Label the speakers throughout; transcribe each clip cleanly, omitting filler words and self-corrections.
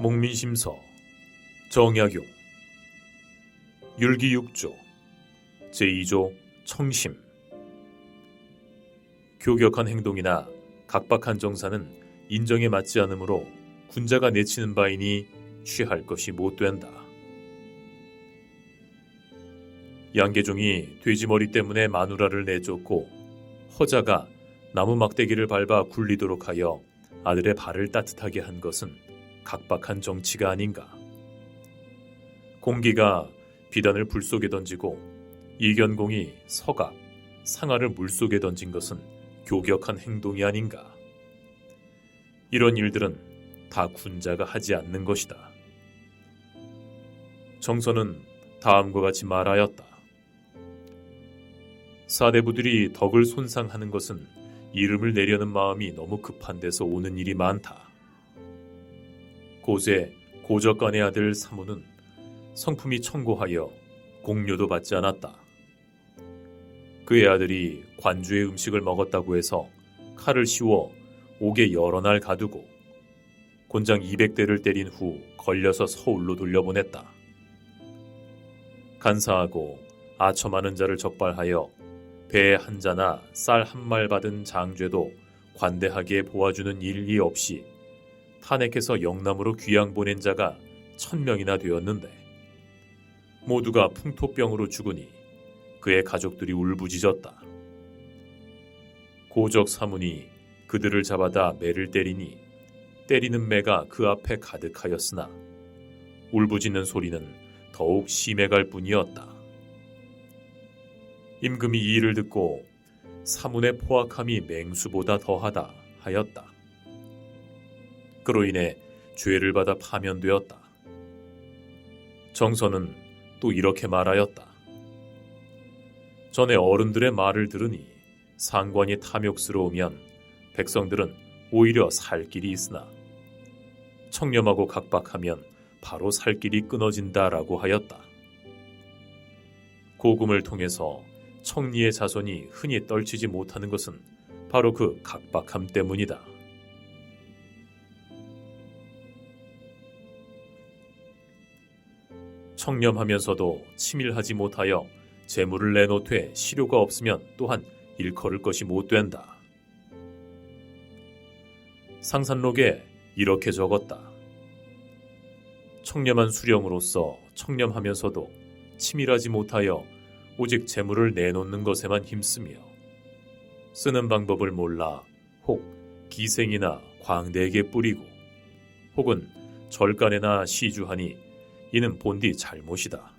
Speaker 1: 목민심서 정약용 율기 6조 제2조 청심. 교격한 행동이나 각박한 정사는 인정에 맞지 않으므로 군자가 내치는 바이니 취할 것이 못된다. 양계종이 돼지머리 때문에 마누라를 내쫓고 허자가 나무 막대기를 밟아 굴리도록 하여 아들의 발을 따뜻하게 한 것은 각박한 정치가 아닌가. 공기가 비단을 불 속에 던지고 이견공이 서가, 상아를 물속에 던진 것은 교격한 행동이 아닌가. 이런 일들은 다 군자가 하지 않는 것이다. 정서는 다음과 같이 말하였다. 사대부들이 덕을 손상하는 것은 이름을 내려는 마음이 너무 급한 데서 오는 일이 많다. 고제 고적간의 아들 사무는 성품이 청고하여 공료도 받지 않았다. 그의 아들이 관주의 음식을 먹었다고 해서 칼을 씌워 옥에 여러 날 가두고 곤장 200대를 때린 후 걸려서 서울로 돌려보냈다. 간사하고 아처 많은 자를 적발하여 배 한 자나 쌀 한 말 받은 장죄도 관대하게 보아주는 일이 없이 탄핵해서 영남으로 귀양 보낸 자가 1000명이나 되었는데 모두가 풍토병으로 죽으니 그의 가족들이 울부짖었다. 고적 사문이 그들을 잡아다 매를 때리니 때리는 매가 그 앞에 가득하였으나 울부짖는 소리는 더욱 심해갈 뿐이었다. 임금이 이 일을 듣고 사문의 포악함이 맹수보다 더하다 하였다. 그로 인해 죄를 받아 파면되었다. 정서는 또 이렇게 말하였다. 전에 어른들의 말을 들으니 상관이 탐욕스러우면 백성들은 오히려 살 길이 있으나 청렴하고 각박하면 바로 살 길이 끊어진다라고 하였다. 고금을 통해서 청리의 자손이 흔히 떨치지 못하는 것은 바로 그 각박함 때문이다. 청렴하면서도 치밀하지 못하여 재물을 내놓되 실효가 없으면 또한 일컬을 것이 못된다. 상산록에 이렇게 적었다. 청렴한 수령으로서 청렴하면서도 치밀하지 못하여 오직 재물을 내놓는 것에만 힘쓰며 쓰는 방법을 몰라 혹 기생이나 광대에게 뿌리고 혹은 절간에나 시주하니 이는 본디 잘못이다.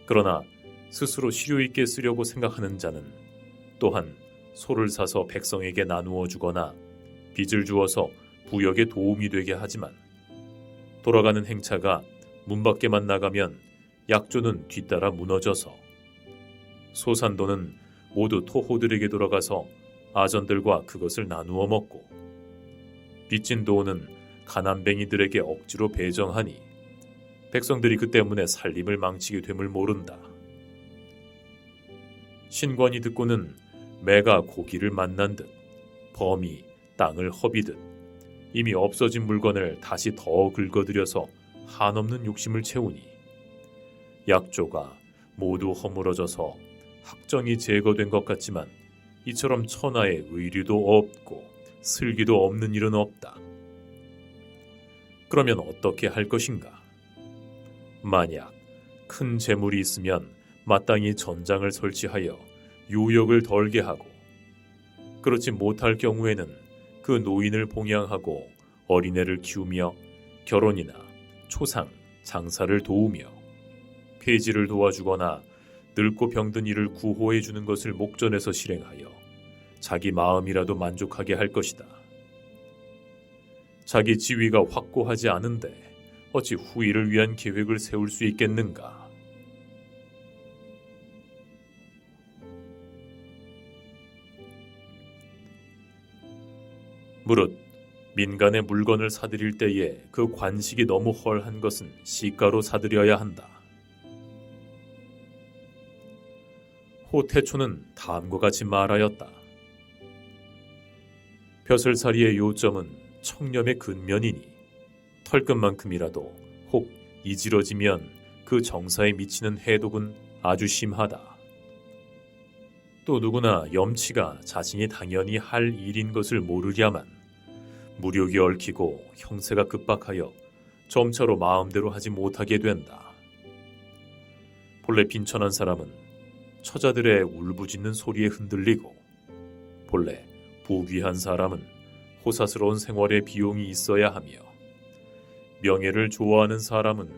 Speaker 1: 그러나 스스로 실효 있게 쓰려고 생각하는 자는 또한 소를 사서 백성에게 나누어 주거나 빚을 주어서 부역에 도움이 되게 하지만 돌아가는 행차가 문 밖에만 나가면 약조는 뒤따라 무너져서 소산도는 모두 토호들에게 돌아가서 아전들과 그것을 나누어 먹고 빚진 도는 가난뱅이들에게 억지로 배정하니 백성들이 그 때문에 살림을 망치게 됨을 모른다. 신관이 듣고는 매가 고기를 만난 듯 범이 땅을 허비듯 이미 없어진 물건을 다시 더 긁어들여서 한없는 욕심을 채우니 약조가 모두 허물어져서 학정이 제거된 것 같지만 이처럼 천하에 의리도 없고 슬기도 없는 일은 없다. 그러면 어떻게 할 것인가? 만약 큰 재물이 있으면 마땅히 전장을 설치하여 유역을 덜게 하고 그렇지 못할 경우에는 그 노인을 봉양하고 어린애를 키우며 결혼이나 초상, 장사를 도우며 폐지를 도와주거나 늙고 병든 이를 구호해 주는 것을 목전에서 실행하여 자기 마음이라도 만족하게 할 것이다. 자기 지위가 확고하지 않은데 어찌 후일을 위한 계획을 세울 수 있겠는가? 무릇 민간의 물건을 사들일 때에 그 관식이 너무 헐한 것은 시가로 사들여야 한다. 호태초는 다음과 같이 말하였다. 벼슬살이의 요점은 청렴의 근면이니 털끝만큼이라도 혹 이지러지면 그 정사에 미치는 해독은 아주 심하다. 또 누구나 염치가 자신이 당연히 할 일인 것을 모르랴만 무력이 얽히고 형세가 급박하여 점차로 마음대로 하지 못하게 된다. 본래 빈천한 사람은 처자들의 울부짖는 소리에 흔들리고, 본래 부귀한 사람은 호사스러운 생활에 비용이 있어야 하며, 명예를 좋아하는 사람은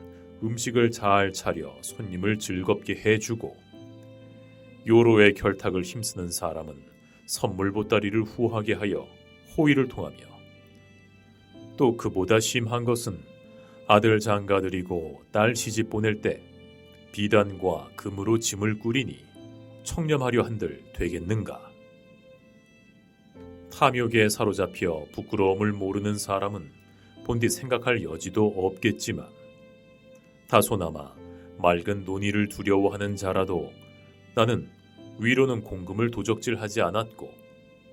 Speaker 1: 음식을 잘 차려 손님을 즐겁게 해주고, 요로의 결탁을 힘쓰는 사람은 선물 보따리를 후하게 하여 호의를 통하며, 또 그보다 심한 것은 아들 장가들이고 딸 시집 보낼 때 비단과 금으로 짐을 꾸리니 청렴하려 한들 되겠는가. 탐욕에 사로잡혀 부끄러움을 모르는 사람은 본디 생각할 여지도 없겠지만, 다소나마 맑은 논의를 두려워하는 자라도 나는 위로는 공금을 도적질하지 않았고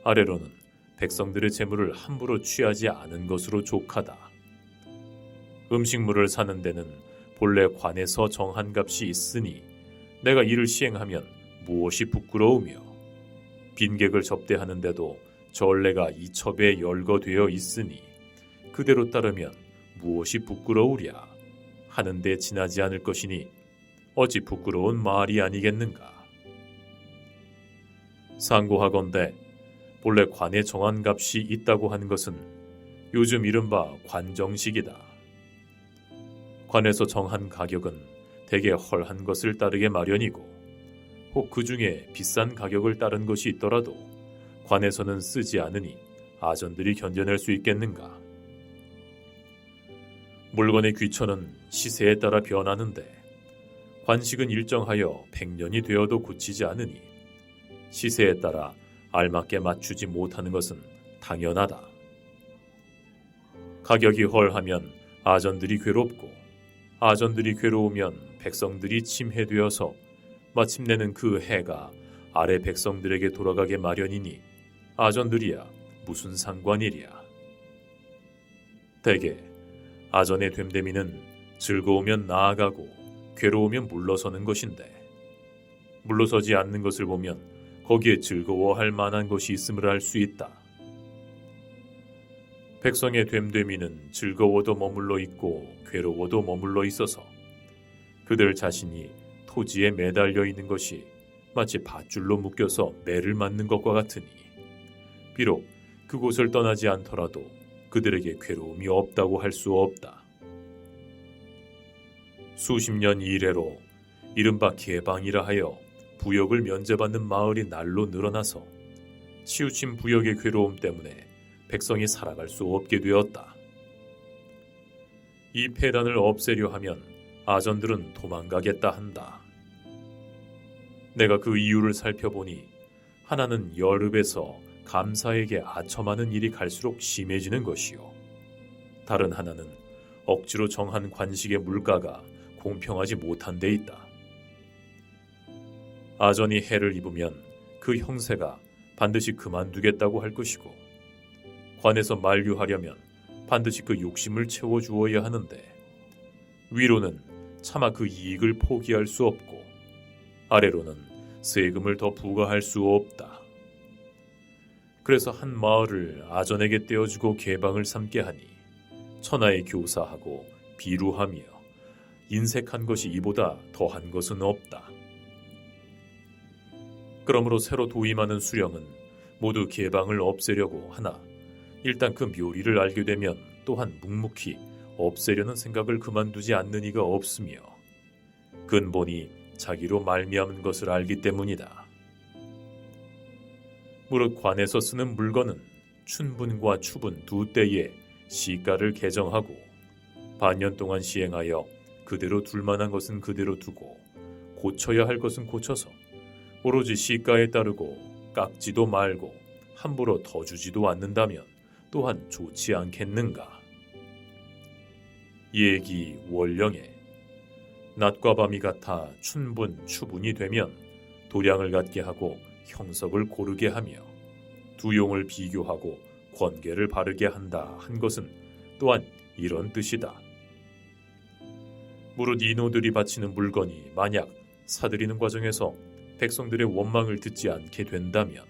Speaker 1: 아래로는 백성들의 재물을 함부로 취하지 않은 것으로 족하다. 음식물을 사는 데는 본래 관에서 정한 값이 있으니 내가 이를 시행하면 무엇이 부끄러우며, 빈객을 접대하는데도 전례가 이첩에 열거되어 있으니 그대로 따르면 무엇이 부끄러우랴 하는데 지나지 않을 것이니 어찌 부끄러운 말이 아니겠는가. 상고하건대 본래 관에 정한 값이 있다고 하는 것은 요즘 이른바 관정식이다. 관에서 정한 가격은 대개 헐한 것을 따르게 마련이고, 혹 그 중에 비싼 가격을 따른 것이 있더라도 관에서는 쓰지 않으니 아전들이 견뎌낼 수 있겠는가. 물건의 귀천은 시세에 따라 변하는데 관식은 일정하여 100년이 되어도 고치지 않으니 시세에 따라 알맞게 맞추지 못하는 것은 당연하다. 가격이 헐하면 아전들이 괴롭고, 아전들이 괴로우면 백성들이 침해되어서 마침내는 그 해가 아래 백성들에게 돌아가게 마련이니 아전들이야 무슨 상관이랴. 대개 아전의 됨됨이는 즐거우면 나아가고 괴로우면 물러서는 것인데, 물러서지 않는 것을 보면 거기에 즐거워할 만한 것이 있음을 알 수 있다. 백성의 됨됨이는 즐거워도 머물러 있고 괴로워도 머물러 있어서 그들 자신이 토지에 매달려 있는 것이 마치 밧줄로 묶여서 매를 맞는 것과 같으니 비록 그곳을 떠나지 않더라도 그들에게 괴로움이 없다고 할 수 없다. 수십 년 이래로 이른바 개방이라 하여 부역을 면제받는 마을이 날로 늘어나서 치우친 부역의 괴로움 때문에 백성이 살아갈 수 없게 되었다. 이 폐단을 없애려 하면 아전들은 도망가겠다 한다. 내가 그 이유를 살펴보니 하나는 열읍에서 감사에게 아첨하는 일이 갈수록 심해지는 것이요, 다른 하나는 억지로 정한 관식의 물가가 공평하지 못한 데 있다. 아전이 해를 입으면 그 형세가 반드시 그만두겠다고 할 것이고, 관에서 만류하려면 반드시 그 욕심을 채워주어야 하는데, 위로는 차마 그 이익을 포기할 수 없고 아래로는 세금을 더 부과할 수 없다. 그래서 한 마을을 아전에게 떼어주고 개방을 삼게 하니 천하에 교사하고 비루하며 인색한 것이 이보다 더한 것은 없다. 그러므로 새로 도임하는 수령은 모두 개방을 없애려고 하나 일단 그 묘리를 알게 되면 또한 묵묵히 없애려는 생각을 그만두지 않는 이가 없으며 근본이 자기로 말미암은 것을 알기 때문이다. 무릇 관에서 쓰는 물건은 춘분과 추분 두 때에 시가를 개정하고 반년 동안 시행하여 그대로 둘 만한 것은 그대로 두고 고쳐야 할 것은 고쳐서 오로지 시가에 따르고 깎지도 말고 함부로 더 주지도 않는다면 또한 좋지 않겠는가. 예기 월령에 낮과 밤이 같아 춘분 추분이 되면 도량을 갖게 하고 형석을 고르게 하며 두용을 비교하고 권계를 바르게 한다 한 것은 또한 이런 뜻이다. 무릇 인호들이 바치는 물건이 만약 사들이는 과정에서 백성들의 원망을 듣지 않게 된다면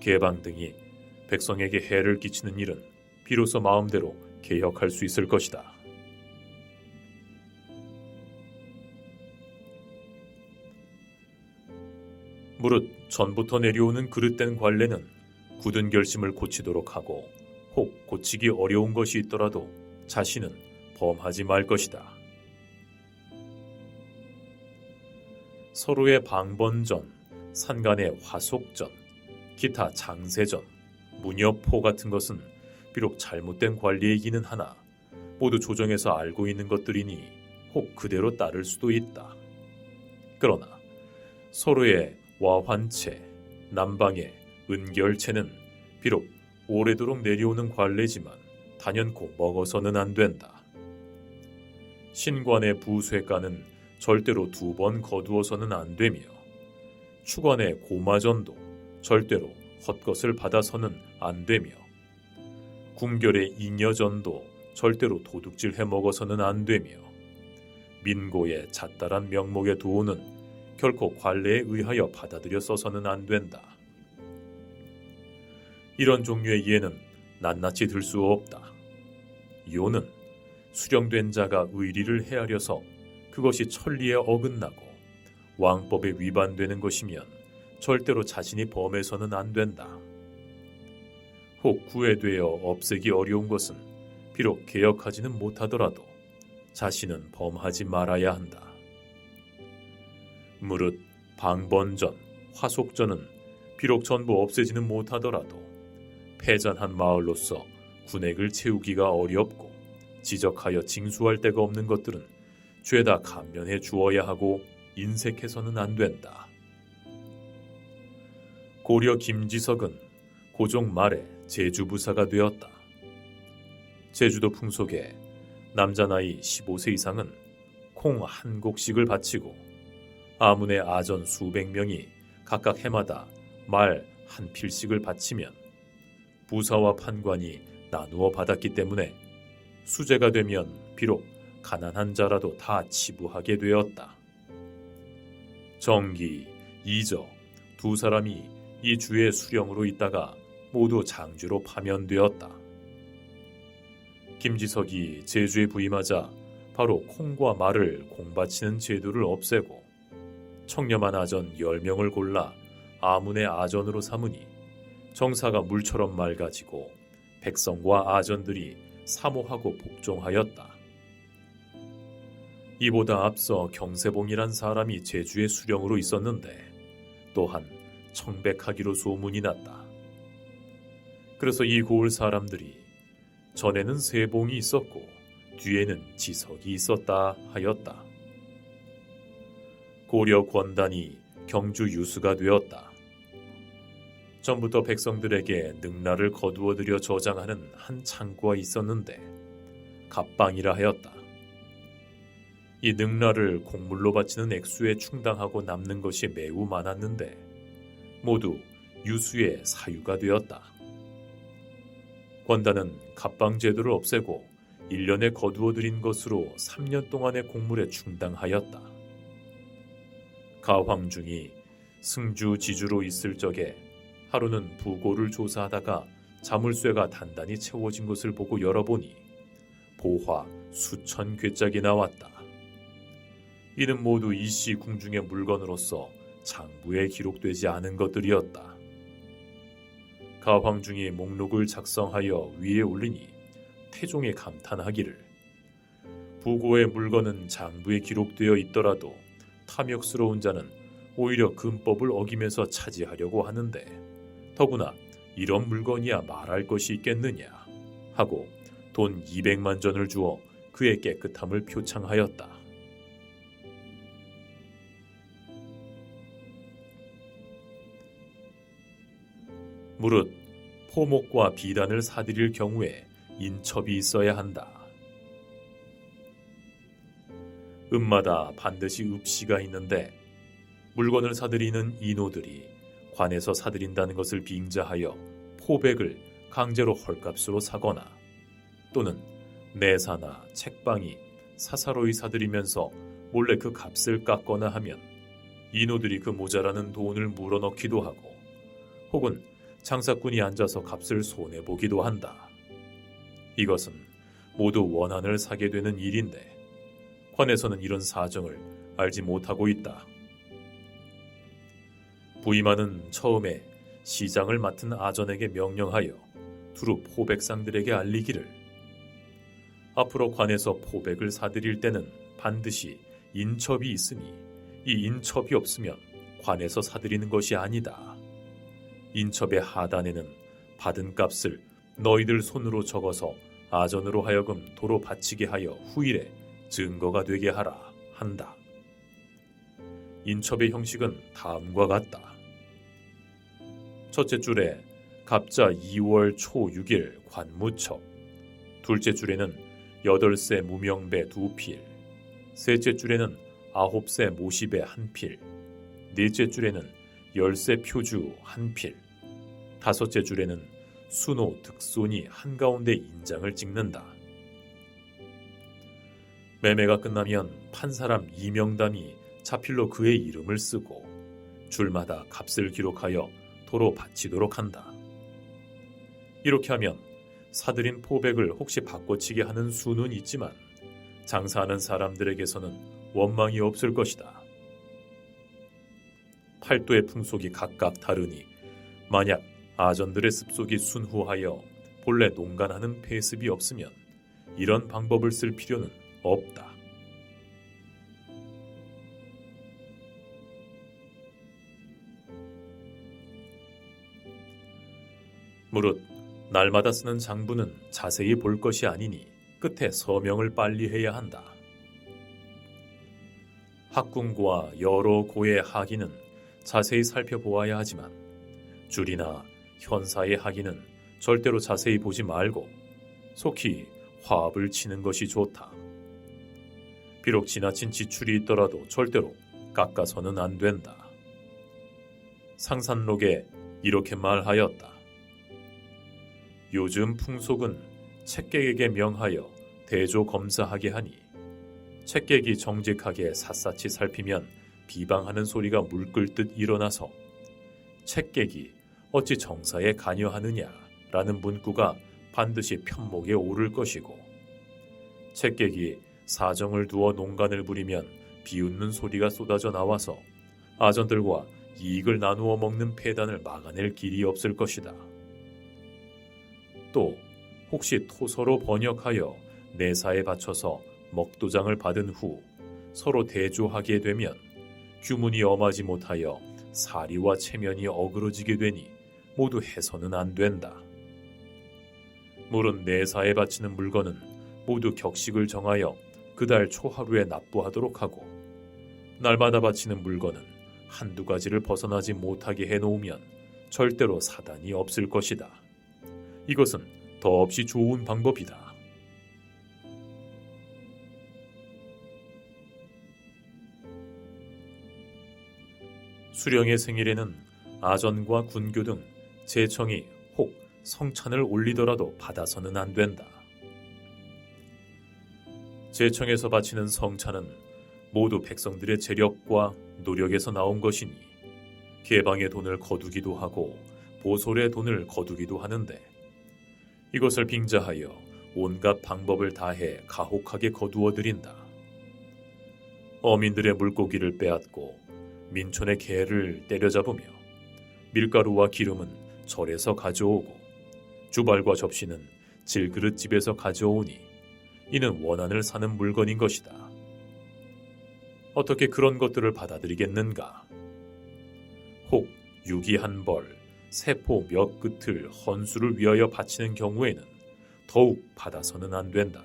Speaker 1: 개방 등이 백성에게 해를 끼치는 일은 비로소 마음대로 개혁할 수 있을 것이다. 무릇 전부터 내려오는 그릇된 관례는 굳은 결심을 고치도록 하고 혹 고치기 어려운 것이 있더라도 자신은 범하지 말 것이다. 서로의 방번전, 산간의 화속전, 기타 장세전, 무녀포 같은 것은 비록 잘못된 관리이기는 하나 모두 조정에서 알고 있는 것들이니 혹 그대로 따를 수도 있다. 그러나 서로의 와환체, 남방의 은결체는 비록 오래도록 내려오는 관례지만 단연코 먹어서는 안 된다. 신관의 부쇠가는 절대로 2번 거두어서는 안 되며 추관의 고마전도 절대로 헛것을 받아서는 안 되며 궁결의 잉여전도 절대로 도둑질 해먹어서는 안 되며 민고의 잣다란 명목의 도는 결코 관례에 의하여 받아들여 써서는 안 된다. 이런 종류의 예는 낱낱이 들 수 없다. 요는 수령된 자가 의리를 헤아려서 그것이 천리에 어긋나고 왕법에 위반되는 것이면 절대로 자신이 범해서는 안 된다. 혹 구애되어 없애기 어려운 것은 비록 개혁하지는 못하더라도 자신은 범하지 말아야 한다. 무릇 방번전, 화속전은 비록 전부 없애지는 못하더라도 패전한 마을로서 군액을 채우기가 어렵고 지적하여 징수할 데가 없는 것들은 죄다 감면해 주어야 하고 인색해서는 안 된다. 고려 김지석은 고종 말에 제주부사가 되었다. 제주도 풍속에 남자 나이 15세 이상은 콩 한 곡씩을 바치고 아문의 아전 수백 명이 각각 해마다 말 한 필씩을 바치면 부사와 판관이 나누어 받았기 때문에 수제가 되면 비록 가난한 자라도 다 치부하게 되었다. 정기, 이적 두 사람이 이 주의 수령으로 있다가 모두 장주로 파면되었다. 김지석이 제주에 부임하자 바로 콩과 말을 공바치는 제도를 없애고 청렴한 아전 10명을 골라 아문의 아전으로 삼으니 정사가 물처럼 맑아지고 백성과 아전들이 사모하고 복종하였다. 이보다 앞서 경세봉이란 사람이 제주의 수령으로 있었는데 또한 청백하기로 소문이 났다. 그래서 이 고을 사람들이 전에는 세봉이 있었고 뒤에는 지석이 있었다 하였다. 고려 권단이 경주 유수가 되었다. 전부터 백성들에게 능라를 거두어들여 저장하는 한 창고가 있었는데 갑방이라 하였다. 이 능라를 곡물로 바치는 액수에 충당하고 남는 것이 매우 많았는데 모두 유수의 사유가 되었다. 권단은 갑방 제도를 없애고 1년에 거두어들인 것으로 3년 동안의 곡물에 충당하였다. 가황중이 승주 지주로 있을 적에 하루는 부고를 조사하다가 자물쇠가 단단히 채워진 것을 보고 열어보니 보화 수천 궤짝이 나왔다. 이는 모두 이씨 궁중의 물건으로서 장부에 기록되지 않은 것들이었다. 가황중이 목록을 작성하여 위에 올리니 태종이 감탄하기를 부고의 물건은 장부에 기록되어 있더라도 탐욕스러운 자는 오히려 금법을 어기면서 차지하려고 하는데 더구나 이런 물건이야 말할 것이 있겠느냐 하고 돈 200만 전을 주어 그의 깨끗함을 표창하였다. 무릇 포목과 비단을 사들일 경우에 인첩이 있어야 한다. 읍마다 반드시 읍시가 있는데 물건을 사들이는 인호들이 관에서 사들인다는 것을 빙자하여 포백을 강제로 헐값으로 사거나 또는 내사나 책방이 사사로이 사들이면서 몰래 그 값을 깎거나 하면 인호들이 그 모자라는 돈을 물어넣기도 하고 혹은 장사꾼이 앉아서 값을 손해보기도 한다. 이것은 모두 원한을 사게 되는 일인데 관에서는 이런 사정을 알지 못하고 있다. 부이만은 처음에 시장을 맡은 아전에게 명령하여 두루 포백상들에게 알리기를 앞으로 관에서 포백을 사들일 때는 반드시 인첩이 있으니 이 인첩이 없으면 관에서 사들이는 것이 아니다. 인첩의 하단에는 받은 값을 너희들 손으로 적어서 아전으로 하여금 도로 바치게 하여 후일에 증거가 되게 하라 한다. 인첩의 형식은 다음과 같다. 첫째 줄에 갑자 2월 초 6일 관무첩, 둘째 줄에는 8세 무명배 2필, 셋째 줄에는 9세 모시배 1필, 넷째 줄에는 10세 표주 1필, 다섯째 줄에는 순호 득손이 한가운데 인장을 찍는다. 매매가 끝나면 판 사람 2명단이 자필로 그의 이름을 쓰고 줄마다 값을 기록하여 도로 바치도록 한다. 이렇게 하면 사들인 포백을 혹시 바꿔치게 하는 수는 있지만 장사하는 사람들에게서는 원망이 없을 것이다. 팔도의 풍속이 각각 다르니 만약 아전들의 습속이 순후하여 본래 농간하는 폐습이 없으면 이런 방법을 쓸 필요는 없다. 무릇 날마다 쓰는 장부는 자세히 볼 것이 아니니 끝에 서명을 빨리 해야 한다. 학궁과 여러 고의 학위는 자세히 살펴보아야 하지만 줄이나 현사의 학위는 절대로 자세히 보지 말고 속히 화합을 치는 것이 좋다. 비록 지나친 지출이 있더라도 절대로 깎아서는 안 된다. 상산록에 이렇게 말하였다. 요즘 풍속은 책객에게 명하여 대조 검사하게 하니 책객이 정직하게 샅샅이 살피면 비방하는 소리가 물끓듯 일어나서 책객이 어찌 정사에 관여하느냐라는 문구가 반드시 편목에 오를 것이고 책객이 사정을 두어 농간을 부리면 비웃는 소리가 쏟아져 나와서 아전들과 이익을 나누어 먹는 폐단을 막아낼 길이 없을 것이다. 또 혹시 토서로 번역하여 내사에 바쳐서 먹도장을 받은 후 서로 대조하게 되면 규문이 엄하지 못하여 사리와 체면이 어그러지게 되니 모두 해서는 안 된다. 물은 내사에 바치는 물건은 모두 격식을 정하여 그달 초하루에 납부하도록 하고 날마다 바치는 물건은 한두 가지를 벗어나지 못하게 해놓으면 절대로 사단이 없을 것이다. 이것은 더없이 좋은 방법이다. 수령의 생일에는 아전과 군교 등 제청이 혹 성찬을 올리더라도 받아서는 안 된다. 제청에서 바치는 성찬은 모두 백성들의 재력과 노력에서 나온 것이니 개방의 돈을 거두기도 하고 보솔의 돈을 거두기도 하는데 이것을 빙자하여 온갖 방법을 다해 가혹하게 거두어 드린다. 어민들의 물고기를 빼앗고 민촌의 개를 때려잡으며 밀가루와 기름은 절에서 가져오고 주발과 접시는 질그릇집에서 가져오니 이는 원한을 사는 물건인 것이다. 어떻게 그런 것들을 받아들이겠는가? 혹 유기 한 벌, 세포 몇 끝을 헌수를 위하여 바치는 경우에는 더욱 받아서는 안 된다.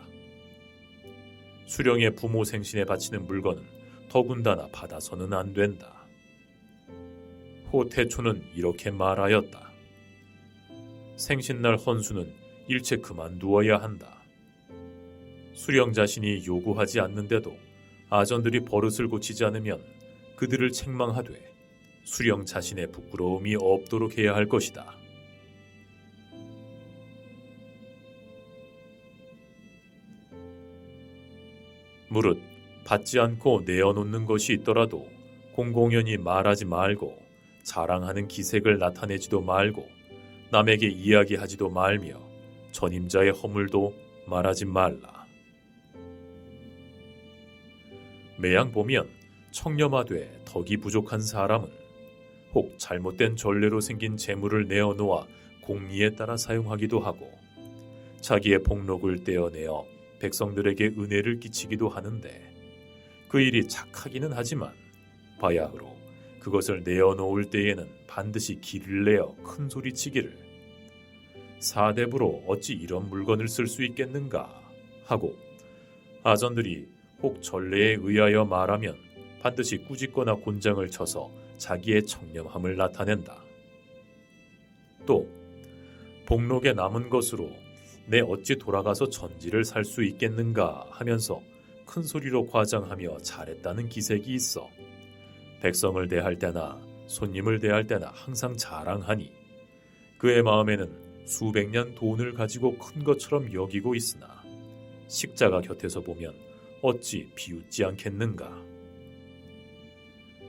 Speaker 1: 수령의 부모 생신에 바치는 물건은 더군다나 받아서는 안 된다. 호태초는 이렇게 말하였다. 생신날 헌수는 일체 그만두어야 한다. 수령 자신이 요구하지 않는데도 아전들이 버릇을 고치지 않으면 그들을 책망하되 수령 자신의 부끄러움이 없도록 해야 할 것이다. 무릇 받지 않고 내어놓는 것이 있더라도 공공연히 말하지 말고 자랑하는 기색을 나타내지도 말고 남에게 이야기하지도 말며 전임자의 허물도 말하지 말라. 매양 보면 청렴하되 덕이 부족한 사람은 혹 잘못된 전례로 생긴 재물을 내어놓아 공리에 따라 사용하기도 하고 자기의 복록을 떼어내어 백성들에게 은혜를 끼치기도 하는데 그 일이 착하기는 하지만 바야흐로 그것을 내어놓을 때에는 반드시 기를 내어 큰 소리치기를 사대부로 어찌 이런 물건을 쓸 수 있겠는가 하고 아전들이 혹 전례에 의하여 말하면 반드시 꾸짖거나 곤장을 쳐서 자기의 청렴함을 나타낸다. 또 복록에 남은 것으로 내 어찌 돌아가서 전지를 살 수 있겠는가 하면서 큰 소리로 과장하며 잘했다는 기색이 있어 백성을 대할 때나 손님을 대할 때나 항상 자랑하니 그의 마음에는 수백 년 돈을 가지고 큰 것처럼 여기고 있으나 식자가 곁에서 보면 어찌 비웃지 않겠는가.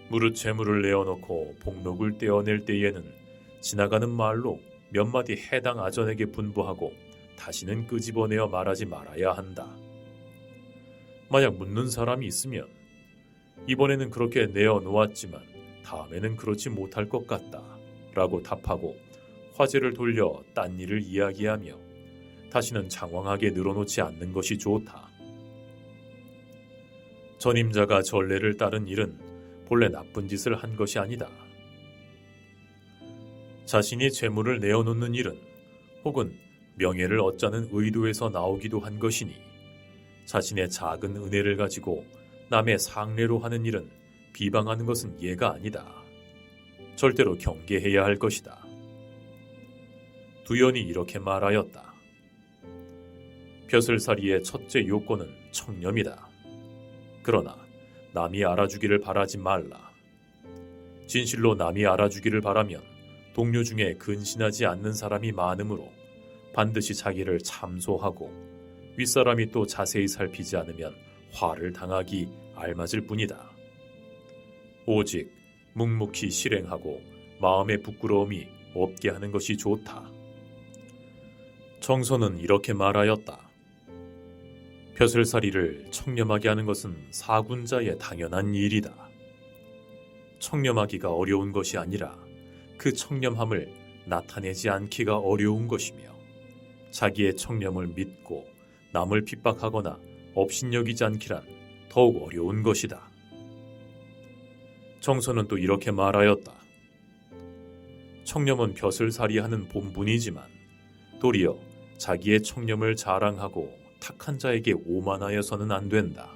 Speaker 1: 무릇 재물을 내어놓고 복록을 떼어낼 때에는 지나가는 말로 몇 마디 해당 아전에게 분부하고 다시는 끄집어내어 말하지 말아야 한다. 만약 묻는 사람이 있으면 이번에는 그렇게 내어놓았지만 다음에는 그렇지 못할 것 같다 라고 답하고 화제를 돌려 딴 일을 이야기하며 다시는 장황하게 늘어놓지 않는 것이 좋다. 전임자가 전례를 따른 일은 본래 나쁜 짓을 한 것이 아니다. 자신이 재물을 내어놓는 일은 혹은 명예를 얻자는 의도에서 나오기도 한 것이니 자신의 작은 은혜를 가지고 남의 상례로 하는 일은 비방하는 것은 예가 아니다. 절대로 경계해야 할 것이다. 두연이 이렇게 말하였다. 벼슬살이의 첫째 요건은 청렴이다. 그러나 남이 알아주기를 바라지 말라. 진실로 남이 알아주기를 바라면 동료 중에 근신하지 않는 사람이 많으므로 반드시 자기를 참소하고 윗사람이 또 자세히 살피지 않으면 화를 당하기 알맞을 뿐이다. 오직 묵묵히 실행하고 마음의 부끄러움이 없게 하는 것이 좋다. 정서는 이렇게 말하였다. 벼슬살이를 청렴하게 하는 것은 사군자의 당연한 일이다. 청렴하기가 어려운 것이 아니라 그 청렴함을 나타내지 않기가 어려운 것이며 자기의 청렴을 믿고 남을 핍박하거나 업신여기지 않기란 더욱 어려운 것이다. 정서는 또 이렇게 말하였다. 청렴은 벼슬살이하는 본분이지만 도리어 자기의 청렴을 자랑하고 착한 자에게 오만하여서는 안 된다.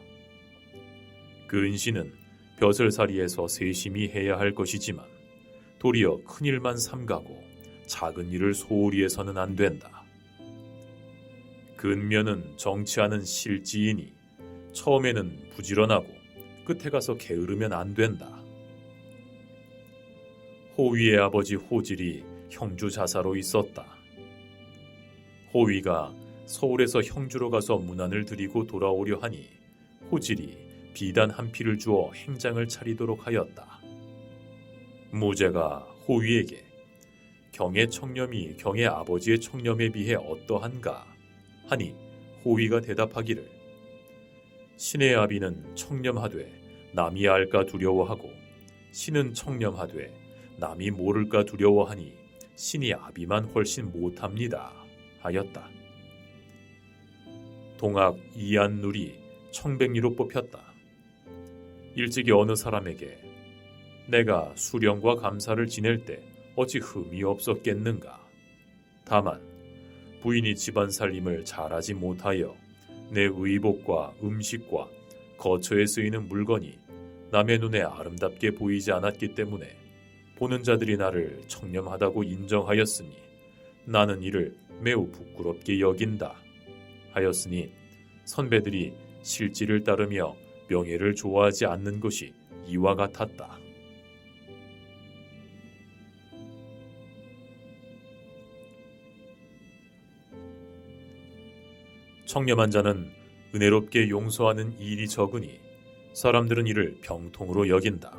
Speaker 1: 근신은 벼슬살이에서 세심히 해야 할 것이지만 도리어 큰 일만 삼가고 작은 일을 소홀히 해서는 안 된다. 근면은 정치하는 실지이니 처음에는 부지런하고 끝에 가서 게으르면 안 된다. 호위의 아버지 호질이 형주 자사로 있었다. 호위가 서울에서 형주로 가서 문안을 드리고 돌아오려 하니 호질이 비단 한 피를 주어 행장을 차리도록 하였다. 무제가 호위에게 경의 청렴이 경의 아버지의 청렴에 비해 어떠한가 하니 호위가 대답하기를 신의 아비는 청렴하되 남이 알까 두려워하고 신은 청렴하되 남이 모를까 두려워하니 신이 아비만 훨씬 못합니다 하였다. 동학 이안눌이 청백리로 뽑혔다. 일찍이 어느 사람에게 내가 수령과 감사를 지낼 때 어찌 흠이 없었겠는가. 다만 부인이 집안 살림을 잘하지 못하여 내 의복과 음식과 거처에 쓰이는 물건이 남의 눈에 아름답게 보이지 않았기 때문에 보는 자들이 나를 청렴하다고 인정하였으니 나는 이를 매우 부끄럽게 여긴다 하였으니 선배들이 실지를 따르며 명예를 좋아하지 않는 것이 이와 같았다. 청렴한 자는 은혜롭게 용서하는 일이 적으니 사람들은 이를 병통으로 여긴다.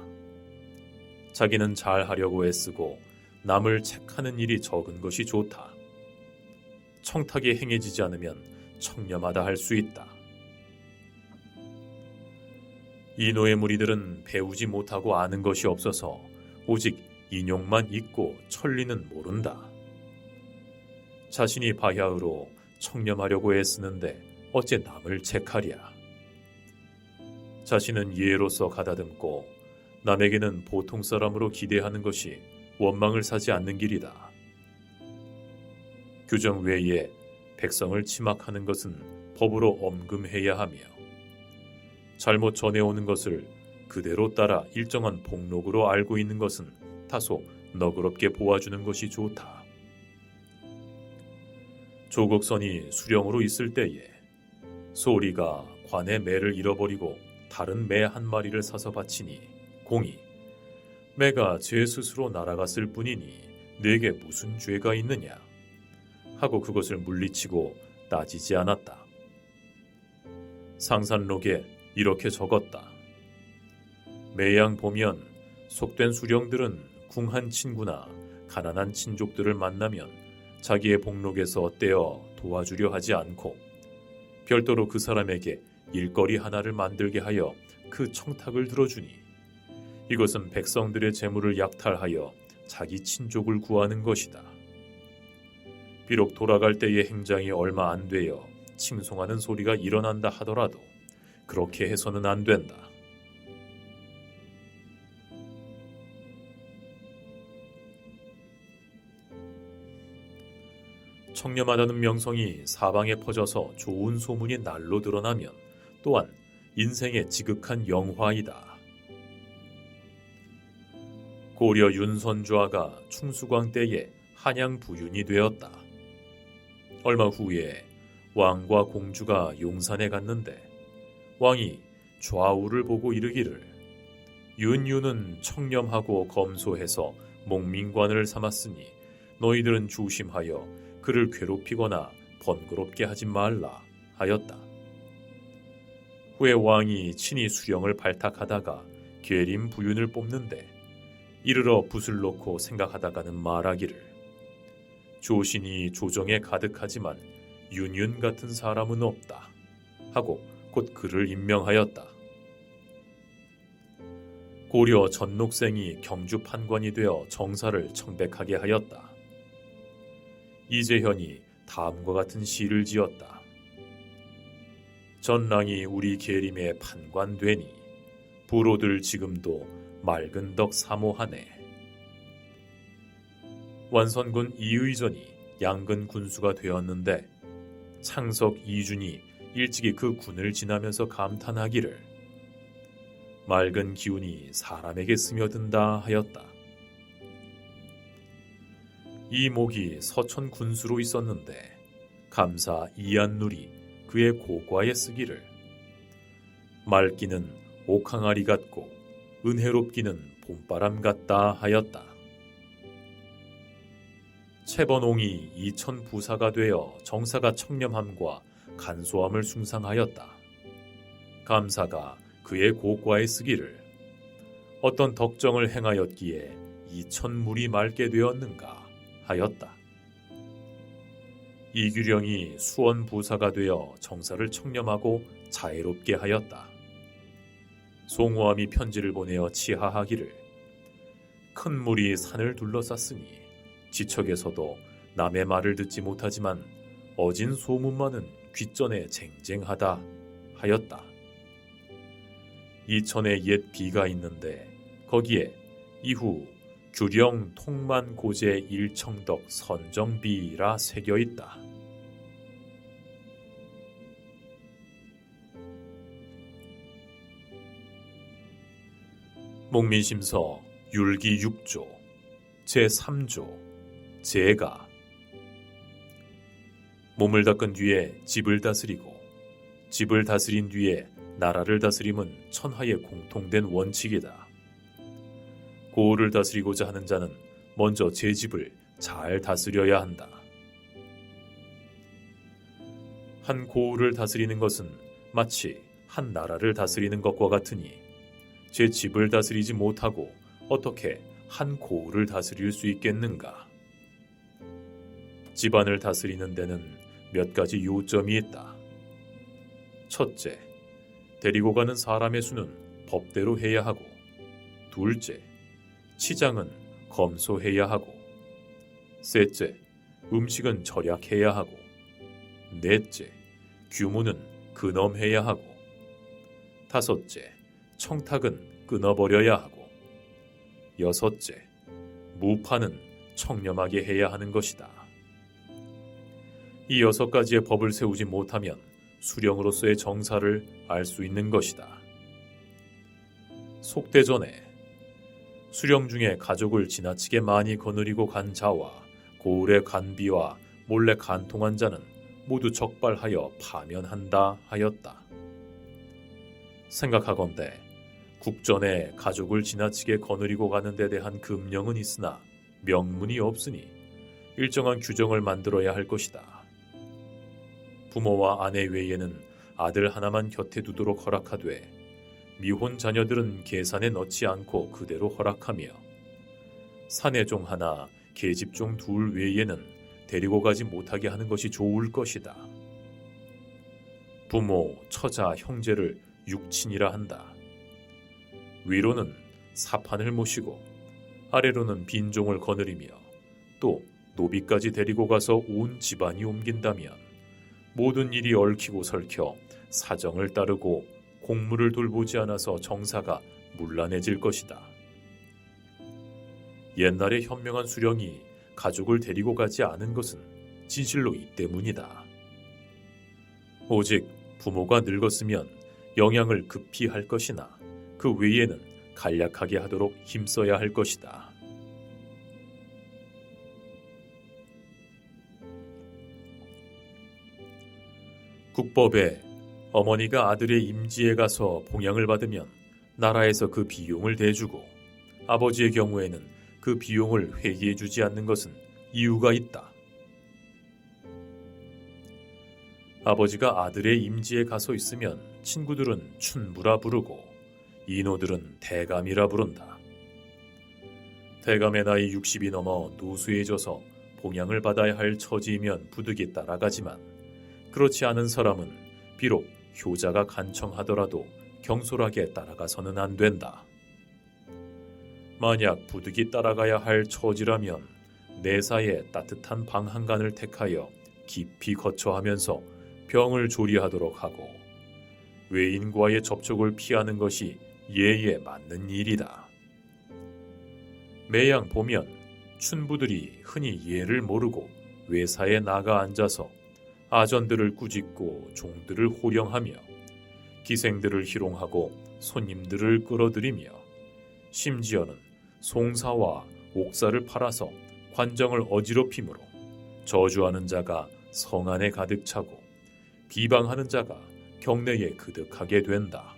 Speaker 1: 자기는 잘하려고 애쓰고 남을 책하는 일이 적은 것이 좋다. 청탁이 행해지지 않으면 청렴하다 할 수 있다. 이노의 무리들은 배우지 못하고 아는 것이 없어서 오직 인용만 잊고 천리는 모른다. 자신이 바야흐로 청렴하려고 애쓰는데 어째 남을 책하랴. 자신은 예로서 가다듬고 남에게는 보통 사람으로 기대하는 것이 원망을 사지 않는 길이다. 규정 외에 백성을 침학하는 것은 법으로 엄금해야 하며 잘못 전해오는 것을 그대로 따라 일정한 복록으로 알고 있는 것은 다소 너그럽게 보아주는 것이 좋다. 조국선이 수령으로 있을 때에 소리가 관의 매를 잃어버리고 다른 매 한 마리를 사서 바치니 공이 매가 제 스스로 날아갔을 뿐이니 내게 무슨 죄가 있느냐 하고 그것을 물리치고 따지지 않았다. 상산록에 이렇게 적었다. 매양 보면 속된 수령들은 궁한 친구나 가난한 친족들을 만나면 자기의 복록에서 떼어 도와주려 하지 않고 별도로 그 사람에게 일거리 하나를 만들게 하여 그 청탁을 들어주니 이것은 백성들의 재물을 약탈하여 자기 친족을 구하는 것이다. 비록 돌아갈 때의 행장이 얼마 안 되어 칭송하는 소리가 일어난다 하더라도 그렇게 해서는 안 된다. 청렴하다는 명성이 사방에 퍼져서 좋은 소문이 날로 드러나면 또한 인생의 지극한 영화이다. 고려 윤선좌가 충수광 때에 한양 부윤이 되었다. 얼마 후에 왕과 공주가 용산에 갔는데 왕이 좌우를 보고 이르기를 윤유는 청렴하고 검소해서 목민관을 삼았으니 너희들은 조심하여 그를 괴롭히거나 번거롭게 하지 말라 하였다. 후에 왕이 친히 수령을 발탁하다가 계림 부윤을 뽑는데 이르러 붓을 놓고 생각하다가는 말하기를 조신이 조정에 가득하지만 윤윤 같은 사람은 없다 하고 곧 그를 임명하였다. 고려 전록생이 경주 판관이 되어 정사를 청백하게 하였다. 이재현이 다음과 같은 시를 지었다. 전랑이 우리 계림에 판관되니 부로들 지금도 맑은 덕 사모하네. 완선군 이의전이 양근 군수가 되었는데 창석 이준이 일찍이 그 군을 지나면서 감탄하기를 맑은 기운이 사람에게 스며든다 하였다. 이목이 서천 군수로 있었는데 감사 이안누리 그의 고과에 쓰기를 맑기는 옥항아리 같고 은혜롭기는 봄바람 같다 하였다. 채번옹이 이천 부사가 되어 정사가 청렴함과 간소함을 숭상하였다. 감사가 그의 고과에 쓰기를 어떤 덕정을 행하였기에 이천물이 맑게 되었는가 하였다. 이규령이 수원 부사가 되어 정사를 청렴하고 자애롭게 하였다. 송호암이 편지를 보내어 치하하기를 큰 물이 산을 둘러쌌으니 지척에서도 남의 말을 듣지 못하지만 어진 소문만은 귓전에 쟁쟁하다 하였다. 이천에 옛 비가 있는데 거기에 이후 규령 통만 고제 일청덕 선정비라 새겨있다. 목민심서 율기 6조 제3조 제가 몸을 닦은 뒤에 집을 다스리고 집을 다스린 뒤에 나라를 다스림은 천하의 공통된 원칙이다. 고을을 다스리고자 하는 자는 먼저 제 집을 잘 다스려야 한다. 한 고을을 다스리는 것은 마치 한 나라를 다스리는 것과 같으니 제 집을 다스리지 못하고 어떻게 한 고을을 다스릴 수 있겠는가? 집안을 다스리는 데는 몇 가지 요점이 있다. 첫째, 데리고 가는 사람의 수는 법대로 해야 하고, 둘째, 치장은 검소해야 하고, 셋째, 음식은 절약해야 하고, 넷째, 규모는 근엄해야 하고, 다섯째, 청탁은 끊어버려야 하고, 여섯째, 무파는 청렴하게 해야 하는 것이다. 이 6가지의 법을 세우지 못하면 수령으로서의 정사를 알 수 있는 것이다. 속대전에 수령 중에 가족을 지나치게 많이 거느리고 간 자와 고을의 간비와 몰래 간통한 자는 모두 적발하여 파면한다 하였다. 생각하건대 국전에 가족을 지나치게 거느리고 가는 데 대한 금령은 있으나 명문이 없으니 일정한 규정을 만들어야 할 것이다. 부모와 아내 외에는 아들 하나만 곁에 두도록 허락하되 미혼 자녀들은 계산에 넣지 않고 그대로 허락하며 사내종 하나, 계집종 2 외에는 데리고 가지 못하게 하는 것이 좋을 것이다. 부모, 처자, 형제를 육친이라 한다. 위로는 사판을 모시고 아래로는 빈종을 거느리며 또 노비까지 데리고 가서 온 집안이 옮긴다면 모든 일이 얽히고 설켜 사정을 따르고 공무를 돌보지 않아서 정사가 문란해질 것이다. 옛날에 현명한 수령이 가족을 데리고 가지 않은 것은 진실로 이 때문이다. 오직 부모가 늙었으면 영양을 급히 할 것이나 그 외에는 간략하게 하도록 힘써야 할 것이다. 국법에 어머니가 아들의 임지에 가서 봉양을 받으면 나라에서 그 비용을 대주고 아버지의 경우에는 그 비용을 회개해주지 않는 것은 이유가 있다. 아버지가 아들의 임지에 가서 있으면 친구들은 춘부라 부르고 인호들은 대감이라 부른다. 대감의 나이 60이 넘어 노쇠해져서 봉양을 받아야 할 처지이면 부득이 따라가지만 그렇지 않은 사람은 비록 효자가 간청하더라도 경솔하게 따라가서는 안 된다. 만약 부득이 따라가야 할 처지라면 내사에 따뜻한 방 한간을 택하여 깊이 거처하면서 병을 조리하도록 하고 외인과의 접촉을 피하는 것이 예에 맞는 일이다. 매양 보면 춘부들이 흔히 예를 모르고 외사에 나가 앉아서 아전들을 꾸짖고 종들을 호령하며 기생들을 희롱하고 손님들을 끌어들이며 심지어는 송사와 옥사를 팔아서 관정을 어지럽힘으로 저주하는 자가 성 안에 가득 차고 비방하는 자가 경내에 그득하게 된다.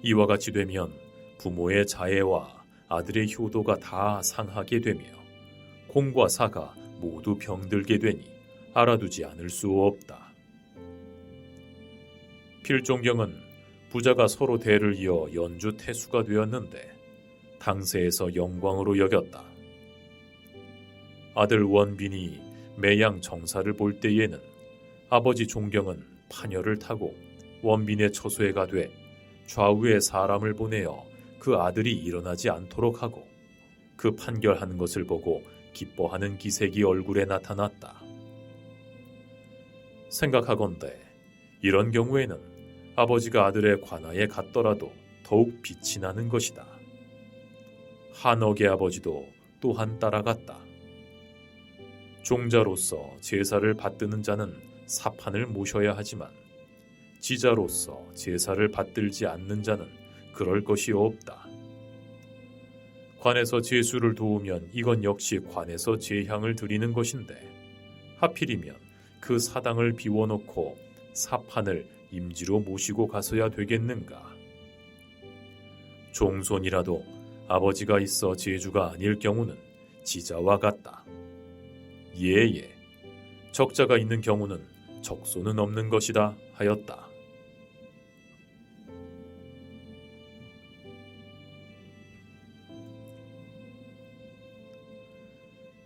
Speaker 1: 이와 같이 되면 부모의 자애와 아들의 효도가 다 상하게 되며 공과 사가 모두 병들게 되니 알아두지 않을 수 없다. 필종경은 부자가 서로 대를 이어 연주 태수가 되었는데 당세에서 영광으로 여겼다. 아들 원빈이 매양 정사를 볼 때에는 아버지 종경은 파녀를 타고 원빈의 처소에 가되 좌우에 사람을 보내어 그 아들이 일어나지 않도록 하고 그 판결하는 것을 보고 기뻐하는 기색이 얼굴에 나타났다. 생각하건대 이런 경우에는 아버지가 아들의 관하에 갔더라도 더욱 빛이 나는 것이다. 한옥의 아버지도 또한 따라갔다. 종자로서 제사를 받드는 자는 사판을 모셔야 하지만 지자로서 제사를 받들지 않는 자는 그럴 것이 없다. 관에서 제수를 도우면 이건 역시 관에서 제향을 드리는 것인데 하필이면 그 사당을 비워놓고 사판을 임지로 모시고 가서야 되겠는가. 종손이라도 아버지가 있어 제주가 아닐 경우는 지자와 같다. 예예, 적자가 있는 경우는 적소는 없는 것이다 하였다.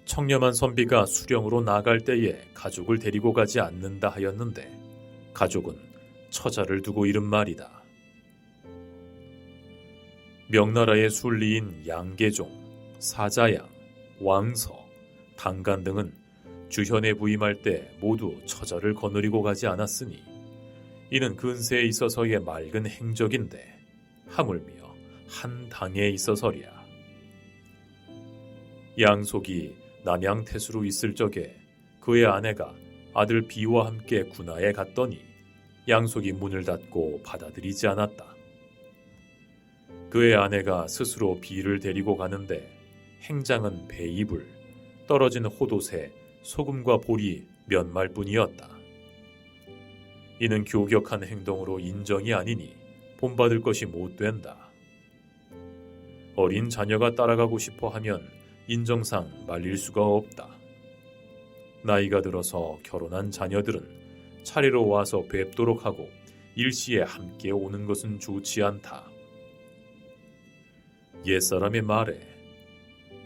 Speaker 1: 청렴한 선비가 수령으로 나갈 때에 가족을 데리고 가지 않는다 하였는데 가족은 처자를 두고 이른 말이다. 명나라의 순리인 양계종, 사자양, 왕서, 당간 등은 주현에 부임할 때 모두 처자를 거느리고 가지 않았으니 이는 근세에 있어서의 맑은 행적인데 하물며 한 당에 있어서랴. 양속이 남양태수로 있을 적에 그의 아내가 아들 비와 함께 군하에 갔더니 양속이 문을 닫고 받아들이지 않았다. 그의 아내가 스스로 비를 데리고 가는데 행장은 배이불, 떨어진 호도새, 소금과 보리 몇 말뿐이었다. 이는 교격한 행동으로 인정이 아니니 본받을 것이 못된다. 어린 자녀가 따라가고 싶어 하면 인정상 말릴 수가 없다. 나이가 들어서 결혼한 자녀들은 차례로 와서 뵙도록 하고 일시에 함께 오는 것은 좋지 않다. 옛사람의 말에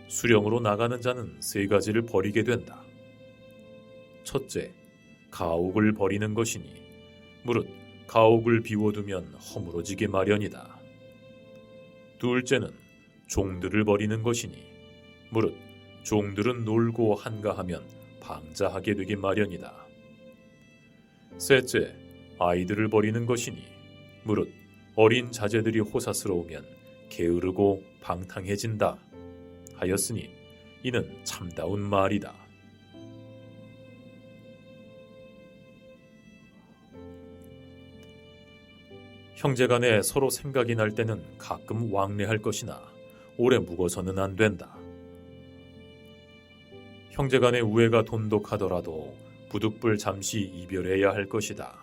Speaker 1: 수령으로 나가는 자는 세 가지를 버리게 된다. 첫째, 가옥을 버리는 것이니 무릇 가옥을 비워두면 허물어지게 마련이다. 둘째는 종들을 버리는 것이니 무릇 종들은 놀고 한가하면 방자하게 되기 마련이다. 셋째, 아이들을 버리는 것이니 무릇 어린 자제들이 호사스러우면 게으르고 방탕해진다 하였으니 이는 참다운 말이다. 형제간에 서로 생각이 날 때는 가끔 왕래할 것이나 오래 묵어서는 안 된다. 형제간의 우애가 돈독하더라도 부득불 잠시 이별해야 할 것이다.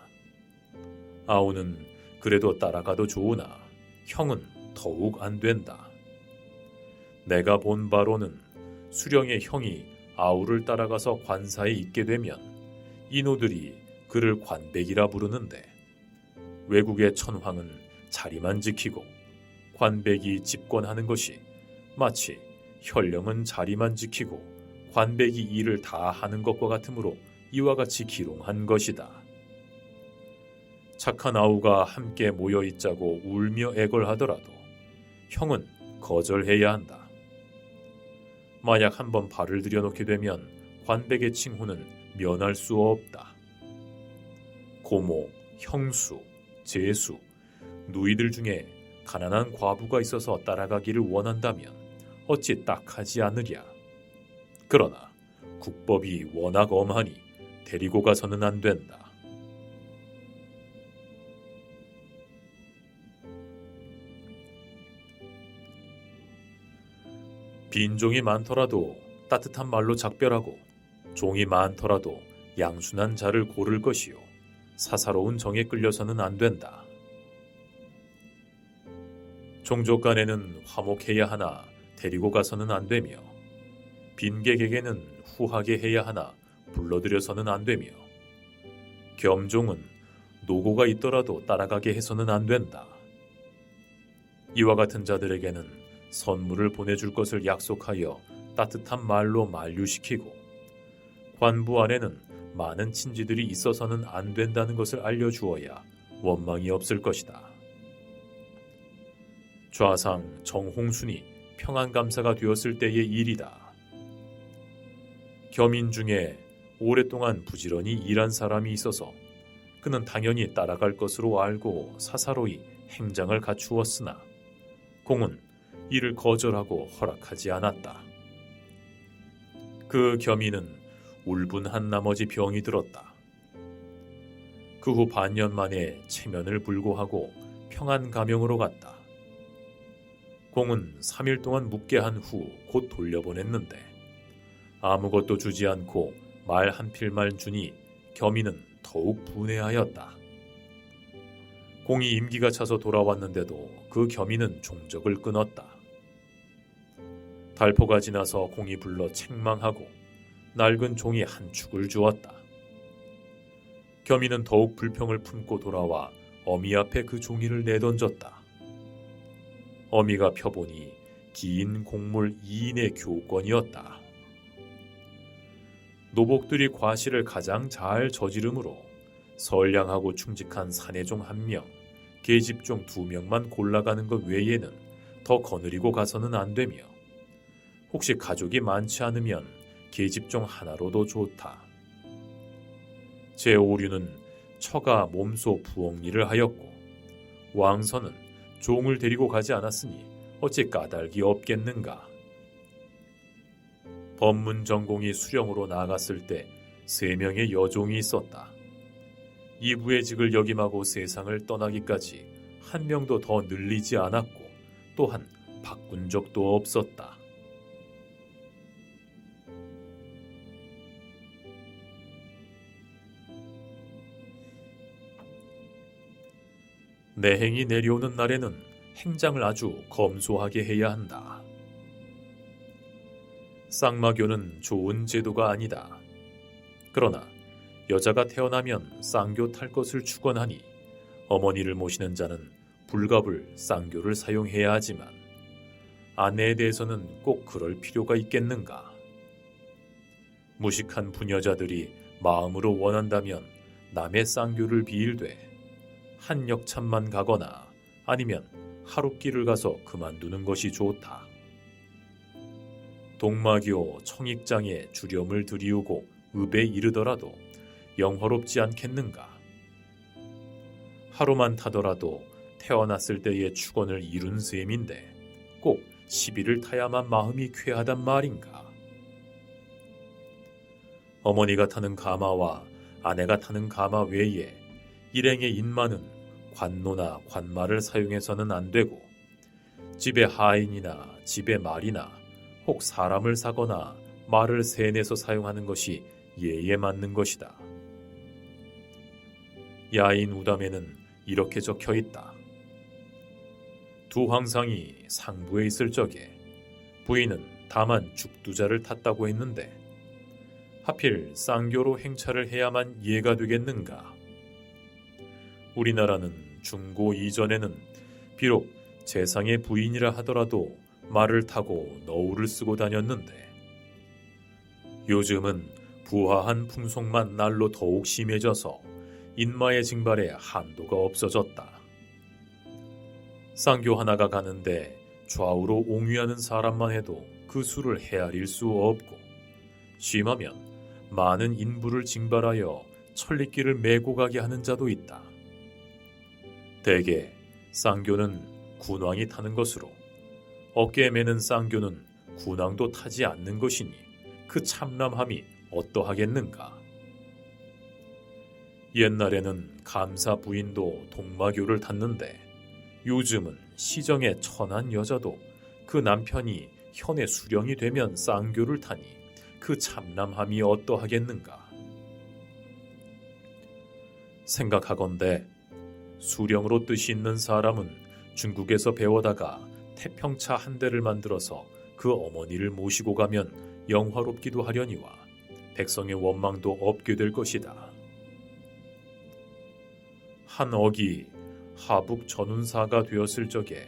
Speaker 1: 아우는 그래도 따라가도 좋으나 형은 더욱 안 된다. 내가 본 바로는 수령의 형이 아우를 따라가서 관사에 있게 되면 인호들이 그를 관백이라 부르는데 외국의 천황은 자리만 지키고 관백이 집권하는 것이 마치 현령은 자리만 지키고 관백이 일을 다 하는 것과 같으므로 이와 같이 기롱한 것이다. 착한 아우가 함께 모여 있자고 울며 애걸하더라도 형은 거절해야 한다. 만약 한번 발을 들여놓게 되면 관백의 칭호는 면할 수 없다. 고모, 형수, 제수, 누이들 중에 가난한 과부가 있어서 따라가기를 원한다면 어찌 딱하지 않으랴. 그러나 국법이 워낙 엄하니 데리고 가서는 안 된다. 빈종이 많더라도 따뜻한 말로 작별하고 종이 많더라도 양순한 자를 고를 것이요 사사로운 정에 끌려서는 안 된다. 종족 간에는 화목해야 하나 데리고 가서는 안 되며 빈객에게는 후하게 해야 하나 불러들여서는 안 되며 겸종은 노고가 있더라도 따라가게 해서는 안 된다. 이와 같은 자들에게는 선물을 보내줄 것을 약속하여 따뜻한 말로 만류시키고 관부 안에는 많은 친지들이 있어서는 안 된다는 것을 알려주어야 원망이 없을 것이다. 좌상 정홍순이 평안감사가 되었을 때의 일이다. 겸인 중에 오랫동안 부지런히 일한 사람이 있어서 그는 당연히 따라갈 것으로 알고 사사로이 행장을 갖추었으나 공은 이를 거절하고 허락하지 않았다. 그 겸인은 울분한 나머지 병이 들었다. 그 후 반년 만에 체면을 불고하고 평안감영으로 갔다. 공은 3일 동안 묵게 한 후 곧 돌려보냈는데 아무것도 주지 않고 말 한 필만 주니 겸인은 더욱 분해하였다. 공이 임기가 차서 돌아왔는데도 그 겸인은 종적을 끊었다. 달포가 지나서 공이 불러 책망하고 낡은 종이 한 축을 주었다. 겸이는 더욱 불평을 품고 돌아와 어미 앞에 그 종이를 내던졌다. 어미가 펴보니 긴 곡물 2인의 교권이었다. 노복들이 과시를 가장 잘 저지르므로 선량하고 충직한 사내종 1명, 계집종 2명만 골라가는 것 외에는 더 거느리고 가서는 안 되며, 혹시 가족이 많지 않으면 계집종 하나로도 좋다. 제5류는 처가 몸소 부엌일을 하였고, 왕선은 종을 데리고 가지 않았으니 어찌 까닭이 없겠는가. 법문 전공이 수령으로 나아갔을 때 3명의 여종이 있었다. 이부의 직을 역임하고 세상을 떠나기까지 1명도 더 늘리지 않았고, 또한 바꾼 적도 없었다. 내행이 내려오는 날에는 행장을 아주 검소하게 해야 한다. 쌍마교는 좋은 제도가 아니다. 그러나 여자가 태어나면 쌍교 탈 것을 축원하니 어머니를 모시는 자는 불갑을 쌍교를 사용해야 하지만, 아내에 대해서는 꼭 그럴 필요가 있겠는가? 무식한 부녀자들이 마음으로 원한다면 남의 쌍교를 비일되 한 역참만 가거나 아니면 하룻길을 가서 그만두는 것이 좋다. 동마교 청익장에 주렴을 들이우고 읍에 이르더라도 영화롭지 않겠는가? 하루만 타더라도 태어났을 때의 축원을 이룬 셈인데 꼭 시비를 타야만 마음이 쾌하단 말인가? 어머니가 타는 가마와 아내가 타는 가마 외에 일행의 인마는 관노나 관마를 사용해서는 안 되고, 집에 하인이나 집에 말이나 혹 사람을 사거나 말을 세내서 사용하는 것이 예에 맞는 것이다. 야인 우담에는 이렇게 적혀 있다. 두 황상이 상부에 있을 적에 부인은 다만 죽두자를 탔다고 했는데 하필 쌍교로 행차를 해야만 이해가 되겠는가? 우리나라는 중고 이전에는 비록 재상의 부인이라 하더라도 말을 타고 너울을 쓰고 다녔는데, 요즘은 부화한 풍속만 날로 더욱 심해져서 인마의 징발에 한도가 없어졌다. 쌍교 하나가 가는데 좌우로 옹위하는 사람만 해도 그 수를 헤아릴 수 없고, 심하면 많은 인부를 징발하여 천리길을 메고 가게 하는 자도 있다. 대개 쌍교는 군왕이 타는 것으로 어깨에 매는 쌍교는 군왕도 타지 않는 것이니 그 참람함이 어떠하겠는가. 옛날에는 감사 부인도 동마교를 탔는데 요즘은 시정에 천한 여자도 그 남편이 현의 수령이 되면 쌍교를 타니 그 참람함이 어떠하겠는가. 생각하건대 수령으로 뜻이 있는 사람은 중국에서 배워다가 태평차 한 대를 만들어서 그 어머니를 모시고 가면 영화롭기도 하려니와 백성의 원망도 없게 될 것이다. 한 어기 하북 전운사가 되었을 적에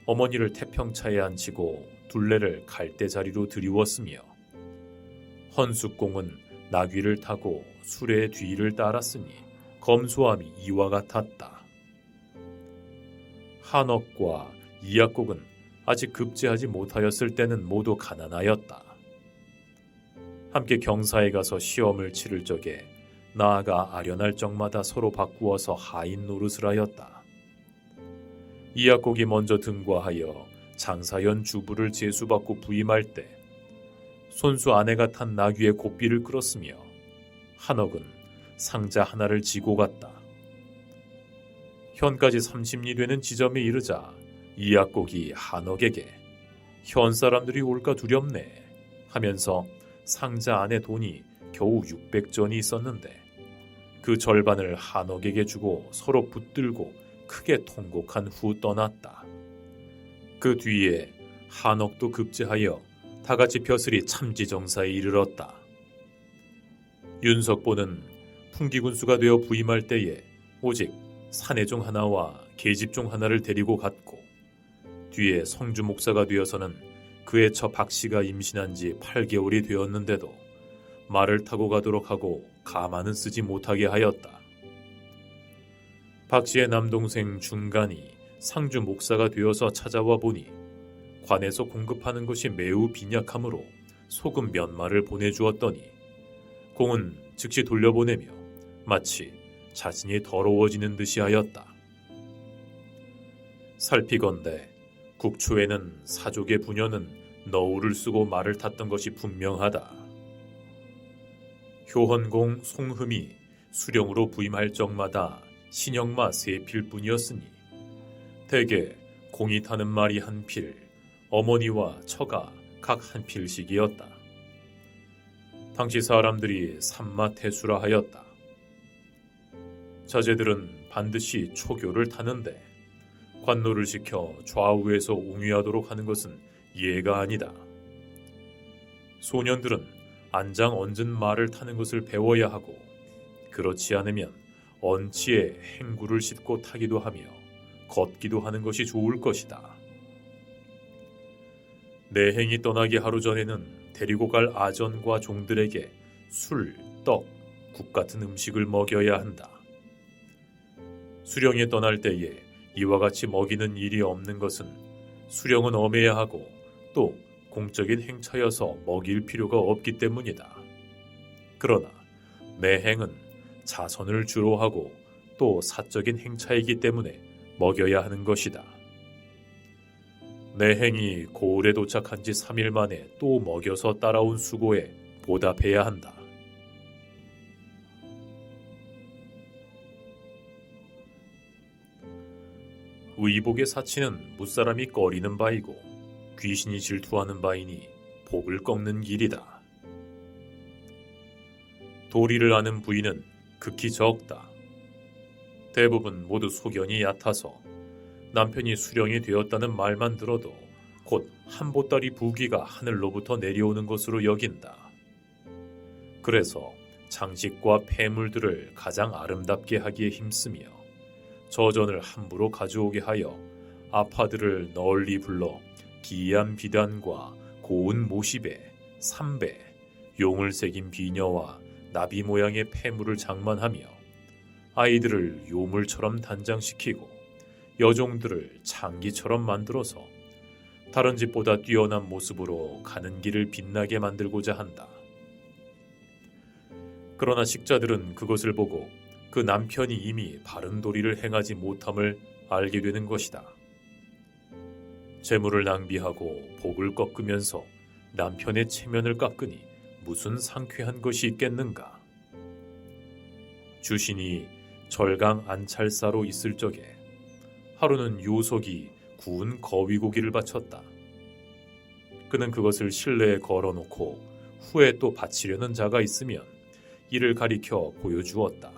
Speaker 1: 어머니를 태평차에 앉히고 둘레를 갈대자리로 들이웠으며, 헌숙공은 나귀를 타고 수레의 뒤를 따랐으니 검소함이 이와 같았다. 한옥과 이약곡은 아직 급제하지 못하였을 때는 모두 가난하였다. 함께 경사에 가서 시험을 치를 적에 나아가 아련할 적마다 서로 바꾸어서 하인 노릇을 하였다. 이약곡이 먼저 등과하여 장사연 주부를 제수받고 부임할 때 손수 아내가 탄 나귀의 고삐를 끌었으며, 한옥은 상자 하나를 지고 갔다. 현까지 30리 되는 지점에 이르자 이약곡이 한옥에게 현 사람들이 올까 두렵네 하면서 상자 안에 돈이 겨우 600전이 있었는데 그 절반을 한옥에게 주고 서로 붙들고 크게 통곡한 후 떠났다. 그 뒤에 한옥도 급제하여 다같이 벼슬이 참지정사에 이르렀다. 윤석보는 풍기군수가 되어 부임할 때에 오직 사내종 하나와 계집종 하나를 데리고 갔고, 뒤에 성주 목사가 되어서는 그의 처 박씨가 임신한 지 8개월이 되었는데도 말을 타고 가도록 하고 가마는 쓰지 못하게 하였다. 박씨의 남동생 중간이 상주 목사가 되어서 찾아와 보니 관에서 공급하는 것이 매우 빈약하므로 소금 몇 마를 보내주었더니 공은 즉시 돌려보내며 마치 자신이 더러워지는 듯이 하였다. 살피건대 국초에는 사족의 부녀는 너울을 쓰고 말을 탔던 것이 분명하다. 효헌공 송흠이 수령으로 부임할 적마다 신형마 3필뿐이었으니 대개 공이 타는 말이 한 필, 어머니와 처가 각 한 필씩이었다. 당시 사람들이 삼마태수라 하였다. 자제들은 반드시 초교를 타는데 관노를 시켜 좌우에서 옹위하도록 하는 것은 예가 아니다. 소년들은 안장 얹은 말을 타는 것을 배워야 하고, 그렇지 않으면 언치에 행구를 싣고 타기도 하며 걷기도 하는 것이 좋을 것이다. 내행이 떠나기 하루 전에는 데리고 갈 아전과 종들에게 술, 떡, 국 같은 음식을 먹여야 한다. 수령이 떠날 때에 이와 같이 먹이는 일이 없는 것은 수령은 엄해야 하고 또 공적인 행차여서 먹일 필요가 없기 때문이다. 그러나 내행은 자선을 주로 하고 또 사적인 행차이기 때문에 먹여야 하는 것이다. 내행이 고을에 도착한 지 3일 만에 또 먹여서 따라온 수고에 보답해야 한다. 의복의 사치는 무사람이 꺼리는 바이고 귀신이 질투하는 바이니 복을 꺾는 길이다. 도리를 아는 부인은 극히 적다. 대부분 모두 소견이 얕아서 남편이 수령이 되었다는 말만 들어도 곧 한 보따리 부귀가 하늘로부터 내려오는 것으로 여긴다. 그래서 장식과 폐물들을 가장 아름답게 하기에 힘쓰며 저전을 함부로 가져오게 하여 아파들을 널리 불러 기이한 비단과 고운 모시배, 삼배, 용을 새긴 비녀와 나비 모양의 폐물을 장만하며 아이들을 요물처럼 단장시키고 여종들을 창기처럼 만들어서 다른 집보다 뛰어난 모습으로 가는 길을 빛나게 만들고자 한다. 그러나 식자들은 그것을 보고 그 남편이 이미 바른 도리를 행하지 못함을 알게 되는 것이다. 재물을 낭비하고 복을 꺾으면서 남편의 체면을 깎으니 무슨 상쾌한 것이 있겠는가. 주신이 절강 안찰사로 있을 적에 하루는 요석이 구운 거위고기를 바쳤다. 그는 그것을 실내에 걸어놓고 후에 또 바치려는 자가 있으면 이를 가리켜 보여주었다.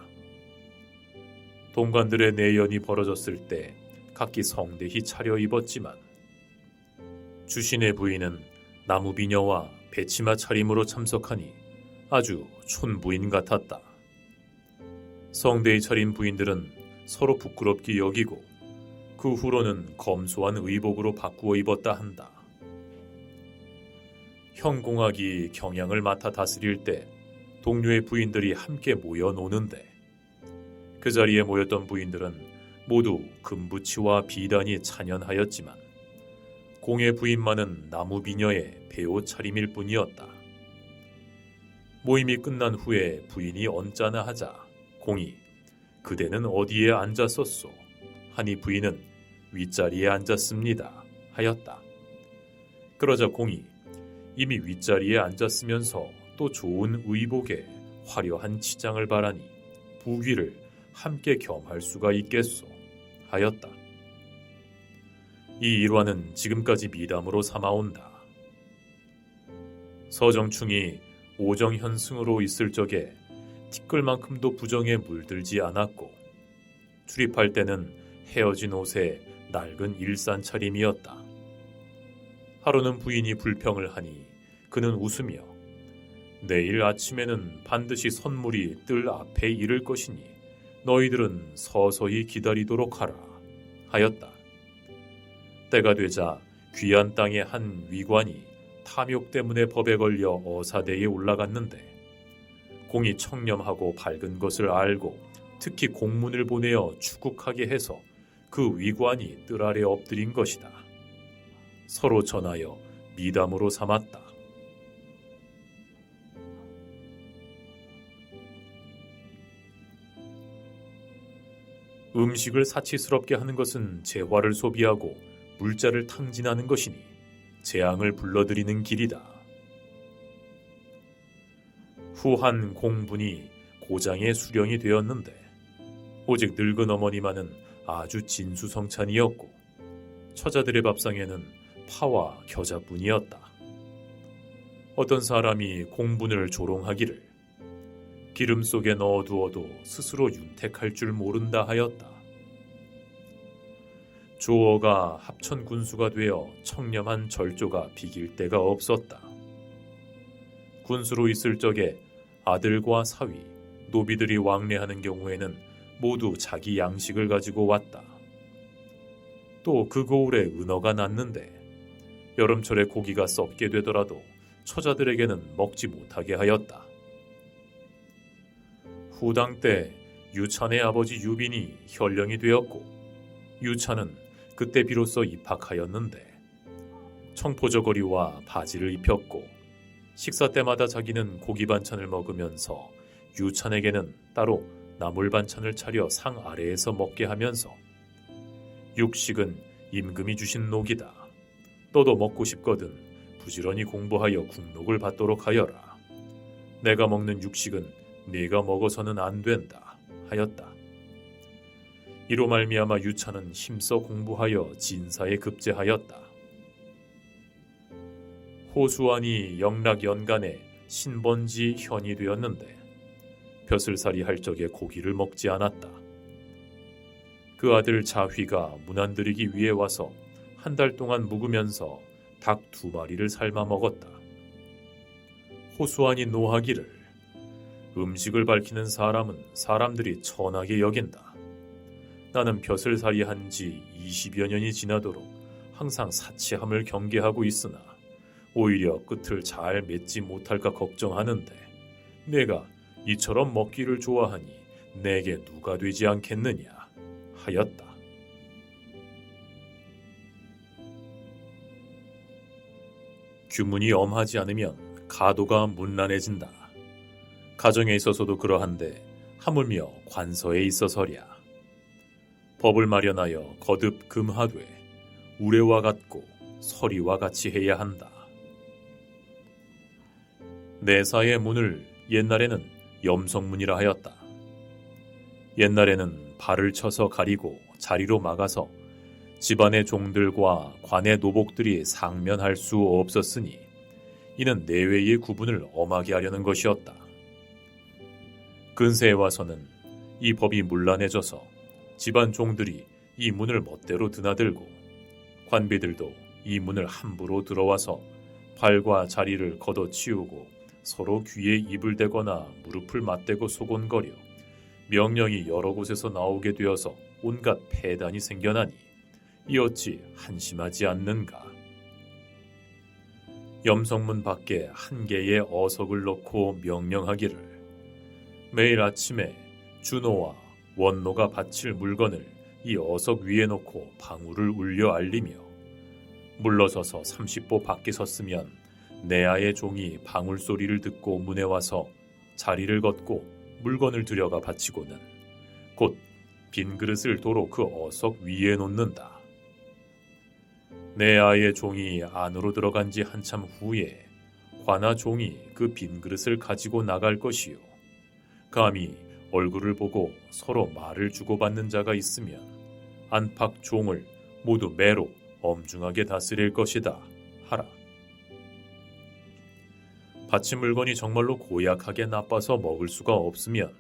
Speaker 1: 동관들의 내연이 벌어졌을 때 각기 성대히 차려입었지만 주신의 부인은 나무비녀와 배치마 차림으로 참석하니 아주 촌부인 같았다. 성대히 차린 부인들은 서로 부끄럽게 여기고 그 후로는 검소한 의복으로 바꾸어 입었다 한다. 형공학이 경양을 맡아 다스릴 때 동료의 부인들이 함께 모여 노는데 그 자리에 모였던 부인들은 모두 금부치와 비단이 찬연하였지만 공의 부인만은 나무비녀의 배옷 차림일 뿐이었다. 모임이 끝난 후에 부인이 언짢아 하자 공이 그대는 어디에 앉았었소? 하니 부인은 윗자리에 앉았습니다 하였다. 그러자 공이 이미 윗자리에 앉았으면서 또 좋은 의복에 화려한 치장을 바라니 부귀를 함께 겸할 수가 있겠소 하였다. 이 일화는 지금까지 미담으로 삼아온다. 서정충이 오정현승으로 있을 적에 티끌만큼도 부정에 물들지 않았고 출입할 때는 헤어진 옷에 낡은 일산 차림이었다. 하루는 부인이 불평을 하니 그는 웃으며 내일 아침에는 반드시 선물이 뜰 앞에 이를 것이니 너희들은 서서히 기다리도록 하라 하였다. 때가 되자 귀한 땅의 한 위관이 탐욕 때문에 법에 걸려 어사대에 올라갔는데 공이 청렴하고 밝은 것을 알고 특히 공문을 보내어 추국하게 해서 그 위관이 뜰 아래 엎드린 것이다. 서로 전하여 미담으로 삼았다. 음식을 사치스럽게 하는 것은 재화를 소비하고 물자를 탕진하는 것이니 재앙을 불러들이는 길이다. 후한 공분이 고장의 수령이 되었는데 오직 늙은 어머니만은 아주 진수성찬이었고 처자들의 밥상에는 파와 겨자뿐이었다. 어떤 사람이 공분을 조롱하기를 기름 속에 넣어두어도 스스로 윤택할 줄 모른다 하였다. 조어가 합천 군수가 되어 청렴한 절조가 비길 데가 없었다. 군수로 있을 적에 아들과 사위, 노비들이 왕래하는 경우에는 모두 자기 양식을 가지고 왔다. 또 그 고을에 은어가 났는데 여름철에 고기가 썩게 되더라도 처자들에게는 먹지 못하게 하였다. 후당 때 유찬의 아버지 유빈이 현령이 되었고 유찬은 그때 비로소 입학하였는데 청포저고리와 바지를 입혔고 식사 때마다 자기는 고기 반찬을 먹으면서 유찬에게는 따로 나물 반찬을 차려 상 아래에서 먹게 하면서 육식은 임금이 주신 녹이다. 너도 먹고 싶거든 부지런히 공부하여 국록을 받도록 하여라. 내가 먹는 육식은 네가 먹어서는 안 된다 하였다. 이로 말미암아 유찬은 힘써 공부하여 진사에 급제하였다. 호수안이 영락 연간에 신번지 현이 되었는데 벼슬살이 할 적에 고기를 먹지 않았다. 그 아들 자휘가 문안드리기 위해 와서 한 달 동안 묵으면서 닭 2마리를 삶아 먹었다. 호수안이 노하기를 음식을 밝히는 사람은 사람들이 천하게 여긴다. 나는 벼슬살이 한 지 20여 년이 지나도록 항상 사치함을 경계하고 있으나 오히려 끝을 잘 맺지 못할까 걱정하는데 내가 이처럼 먹기를 좋아하니 내게 누가 되지 않겠느냐 하였다. 규문이 엄하지 않으면 가도가 문란해진다. 가정에 있어서도 그러한데 하물며 관서에 있어서랴. 법을 마련하여 거듭 금하되 우레와 같고 서리와 같이 해야 한다. 내사의 문을 옛날에는 염성문이라 하였다. 옛날에는 발을 쳐서 가리고 자리로 막아서 집안의 종들과 관의 노복들이 상면할 수 없었으니 이는 내외의 구분을 엄하게 하려는 것이었다. 근세에 와서는 이 법이 문란해져서 집안 종들이 이 문을 멋대로 드나들고 관비들도 이 문을 함부로 들어와서 발과 자리를 걷어치우고 서로 귀에 입을 대거나 무릎을 맞대고 소곤거려 명령이 여러 곳에서 나오게 되어서 온갖 폐단이 생겨나니 이 어찌 한심하지 않는가. 염성문 밖에 한 개의 어석을 넣고 명령하기를 매일 아침에 준호와 원노가 바칠 물건을 이 어석 위에 놓고 방울을 울려 알리며 물러서서 30보 밖에 섰으면 내아의 종이 방울 소리를 듣고 문에 와서 자리를 걷고 물건을 들여가 바치고는 곧 빈 그릇을 도로 그 어석 위에 놓는다. 내아의 종이 안으로 들어간 지 한참 후에 관아 종이 그 빈 그릇을 가지고 나갈 것이요. 감히 얼굴을 보고 서로 말을 주고받는 자가 있으면 안팎 종을 모두 매로 엄중하게 다스릴 것이다 하라. 바친 물건이 정말로 고약하게 나빠서 먹을 수가 없으면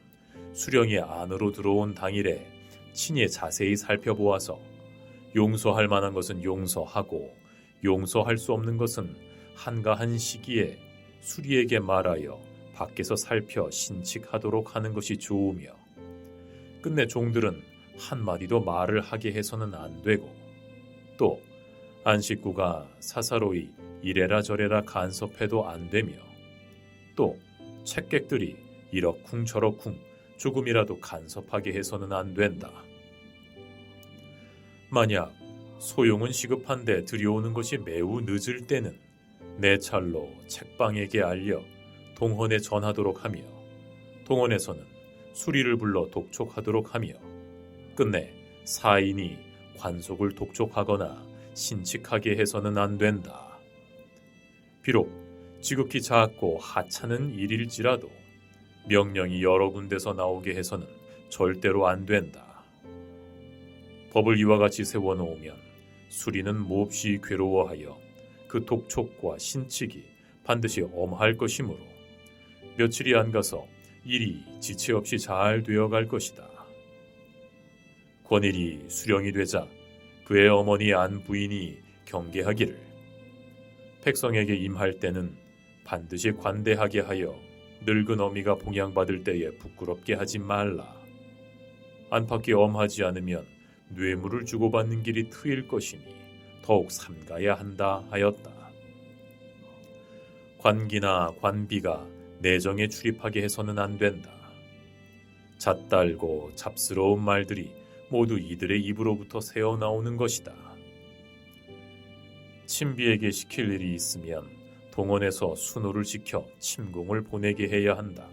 Speaker 1: 수령이 안으로 들어온 당일에 친히 자세히 살펴보아서 용서할 만한 것은 용서하고 용서할 수 없는 것은 한가한 시기에 수리에게 말하여 밖에서 살펴 신칙하도록 하는 것이 좋으며, 끝내 종들은 한마디도 말을 하게 해서는 안 되고, 또 안식구가 사사로이 이래라 저래라 간섭해도 안 되며, 또 책객들이 이러쿵저러쿵 조금이라도 간섭하게 해서는 안 된다. 만약 소용은 시급한데 들여오는 것이 매우 늦을 때는 내 찰로 책방에게 알려 동헌에 전하도록 하며, 동헌에서는 수리를 불러 독촉하도록 하며, 끝내 사인이 관속을 독촉하거나 신칙하게 해서는 안 된다. 비록 지극히 작고 하찮은 일일지라도 명령이 여러 군데서 나오게 해서는 절대로 안 된다. 법을 이와 같이 세워놓으면 수리는 몹시 괴로워하여 그 독촉과 신칙이 반드시 엄할 것이므로 며칠이 안 가서 일이 지체 없이 잘 되어갈 것이다. 권일이 수령이 되자 그의 어머니 안 부인이 경계하기를, 백성에게 임할 때는 반드시 관대하게 하여 늙은 어미가 봉양받을 때에 부끄럽게 하지 말라. 안팎이 엄하지 않으면 뇌물을 주고받는 길이 트일 것이니 더욱 삼가야 한다 하였다. 관기나 관비가 내정에 출입하게 해서는 안 된다. 잣달고 잡스러운 말들이 모두 이들의 입으로부터 새어나오는 것이다. 친비에게 시킬 일이 있으면 동원에서 순호를 지켜 침공을 보내게 해야 한다.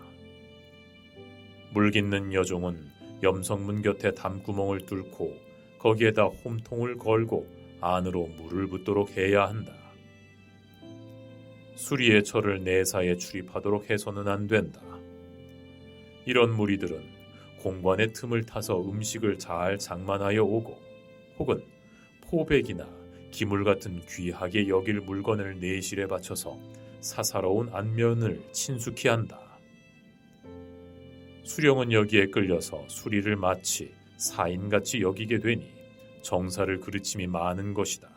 Speaker 1: 물깃는 여종은 염성문 곁에 담구멍을 뚫고 거기에다 홈통을 걸고 안으로 물을 붓도록 해야 한다. 수리의 철을 내사에 출입하도록 해서는 안 된다. 이런 무리들은 공관의 틈을 타서 음식을 잘 장만하여 오고, 혹은 포백이나 기물 같은 귀하게 여길 물건을 내실에 바쳐서 사사로운 안면을 친숙히 한다. 수령은 여기에 끌려서 수리를 마치 사인같이 여기게 되니 정사를 그르침이 많은 것이다.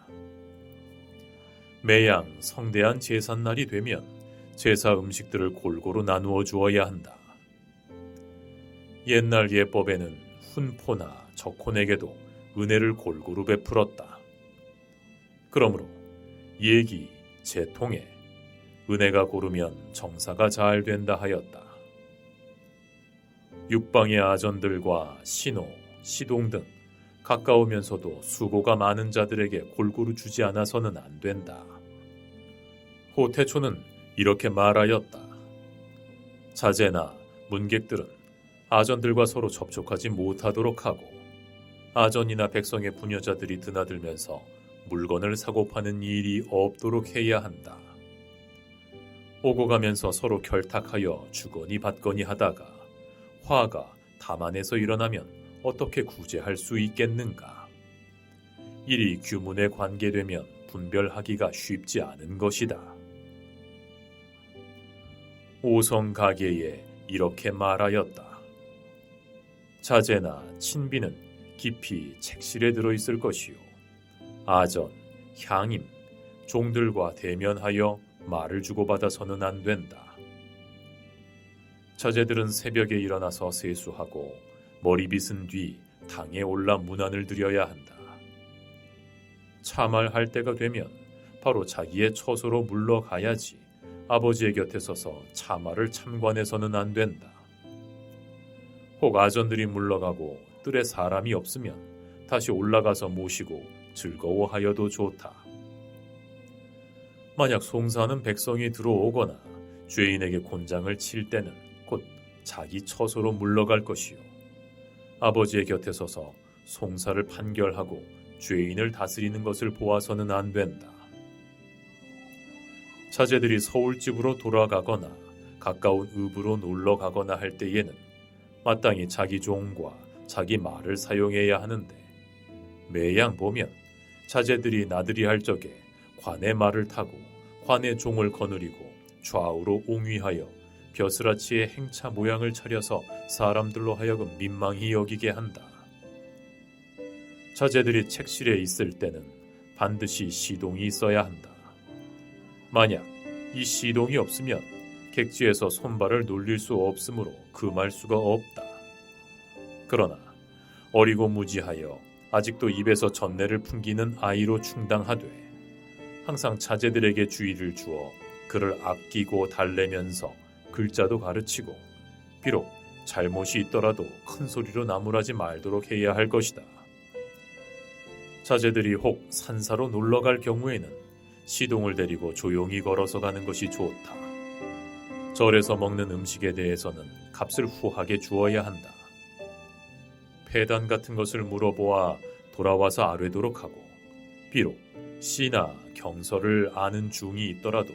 Speaker 1: 매양 성대한 제삿날이 되면 제사 음식들을 골고루 나누어 주어야 한다. 옛날 예법에는 훈포나 적혼에게도 은혜를 골고루 베풀었다. 그러므로 예기, 제통에 은혜가 고르면 정사가 잘 된다 하였다. 육방의 아전들과 신호, 시동 등 가까우면서도 수고가 많은 자들에게 골고루 주지 않아서는 안 된다. 호태초는 이렇게 말하였다. 자제나 문객들은 아전들과 서로 접촉하지 못하도록 하고, 아전이나 백성의 부녀자들이 드나들면서 물건을 사고 파는 일이 없도록 해야 한다. 오고 가면서 서로 결탁하여 주거니 받거니 하다가 화가 담안에서 일어나면 어떻게 구제할 수 있겠는가? 일이 규문에 관계되면 분별하기가 쉽지 않은 것이다. 오성가계에 이렇게 말하였다. 자제나 친비는 깊이 책실에 들어있을 것이요, 아전, 향임, 종들과 대면하여 말을 주고받아서는 안 된다. 자제들은 새벽에 일어나서 세수하고 머리 빗은 뒤 당에 올라 문안을 드려야 한다. 참말할 때가 되면 바로 자기의 처소로 물러가야지 아버지의 곁에 서서 참말을 참관해서는 안 된다. 혹 아전들이 물러가고 뜰에 사람이 없으면 다시 올라가서 모시고 즐거워하여도 좋다. 만약 송사하는 백성이 들어오거나 죄인에게 곤장을 칠 때는 곧 자기 처소로 물러갈 것이요, 아버지의 곁에 서서 송사를 판결하고 죄인을 다스리는 것을 보아서는 안 된다. 자제들이 서울집으로 돌아가거나 가까운 읍으로 놀러 가거나 할 때에는 마땅히 자기 종과 자기 말을 사용해야 하는데, 매양 보면 자제들이 나들이 할 적에 관의 말을 타고 관의 종을 거느리고 좌우로 옹위하여 벼슬아치의 행차 모양을 차려서 사람들로 하여금 민망히 여기게 한다. 자제들이 책실에 있을 때는 반드시 시동이 있어야 한다. 만약 이 시동이 없으면 객지에서 손발을 놀릴 수 없으므로 금할 수가 없다. 그러나 어리고 무지하여 아직도 입에서 전내를 풍기는 아이로 충당하되 항상 자제들에게 주의를 주어 그를 아끼고 달래면서 글자도 가르치고 비록 잘못이 있더라도 큰 소리로 나무라지 말도록 해야 할 것이다. 자제들이 혹 산사로 놀러갈 경우에는 시동을 데리고 조용히 걸어서 가는 것이 좋다. 절에서 먹는 음식에 대해서는 값을 후하게 주어야 한다. 폐단 같은 것을 물어보아 돌아와서 아뢰도록 하고 비록 시나 경서를 아는 중이 있더라도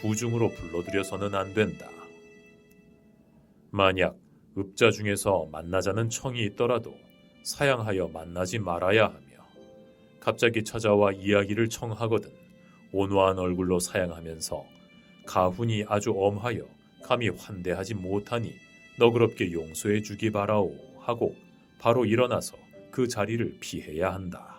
Speaker 1: 부중으로 불러들여서는 안 된다. 만약 읍자 중에서 만나자는 청이 있더라도 사양하여 만나지 말아야 하며 갑자기 찾아와 이야기를 청하거든 온화한 얼굴로 사양하면서 가훈이 아주 엄하여 감히 환대하지 못하니 너그럽게 용서해 주기 바라오 하고 바로 일어나서 그 자리를 피해야 한다.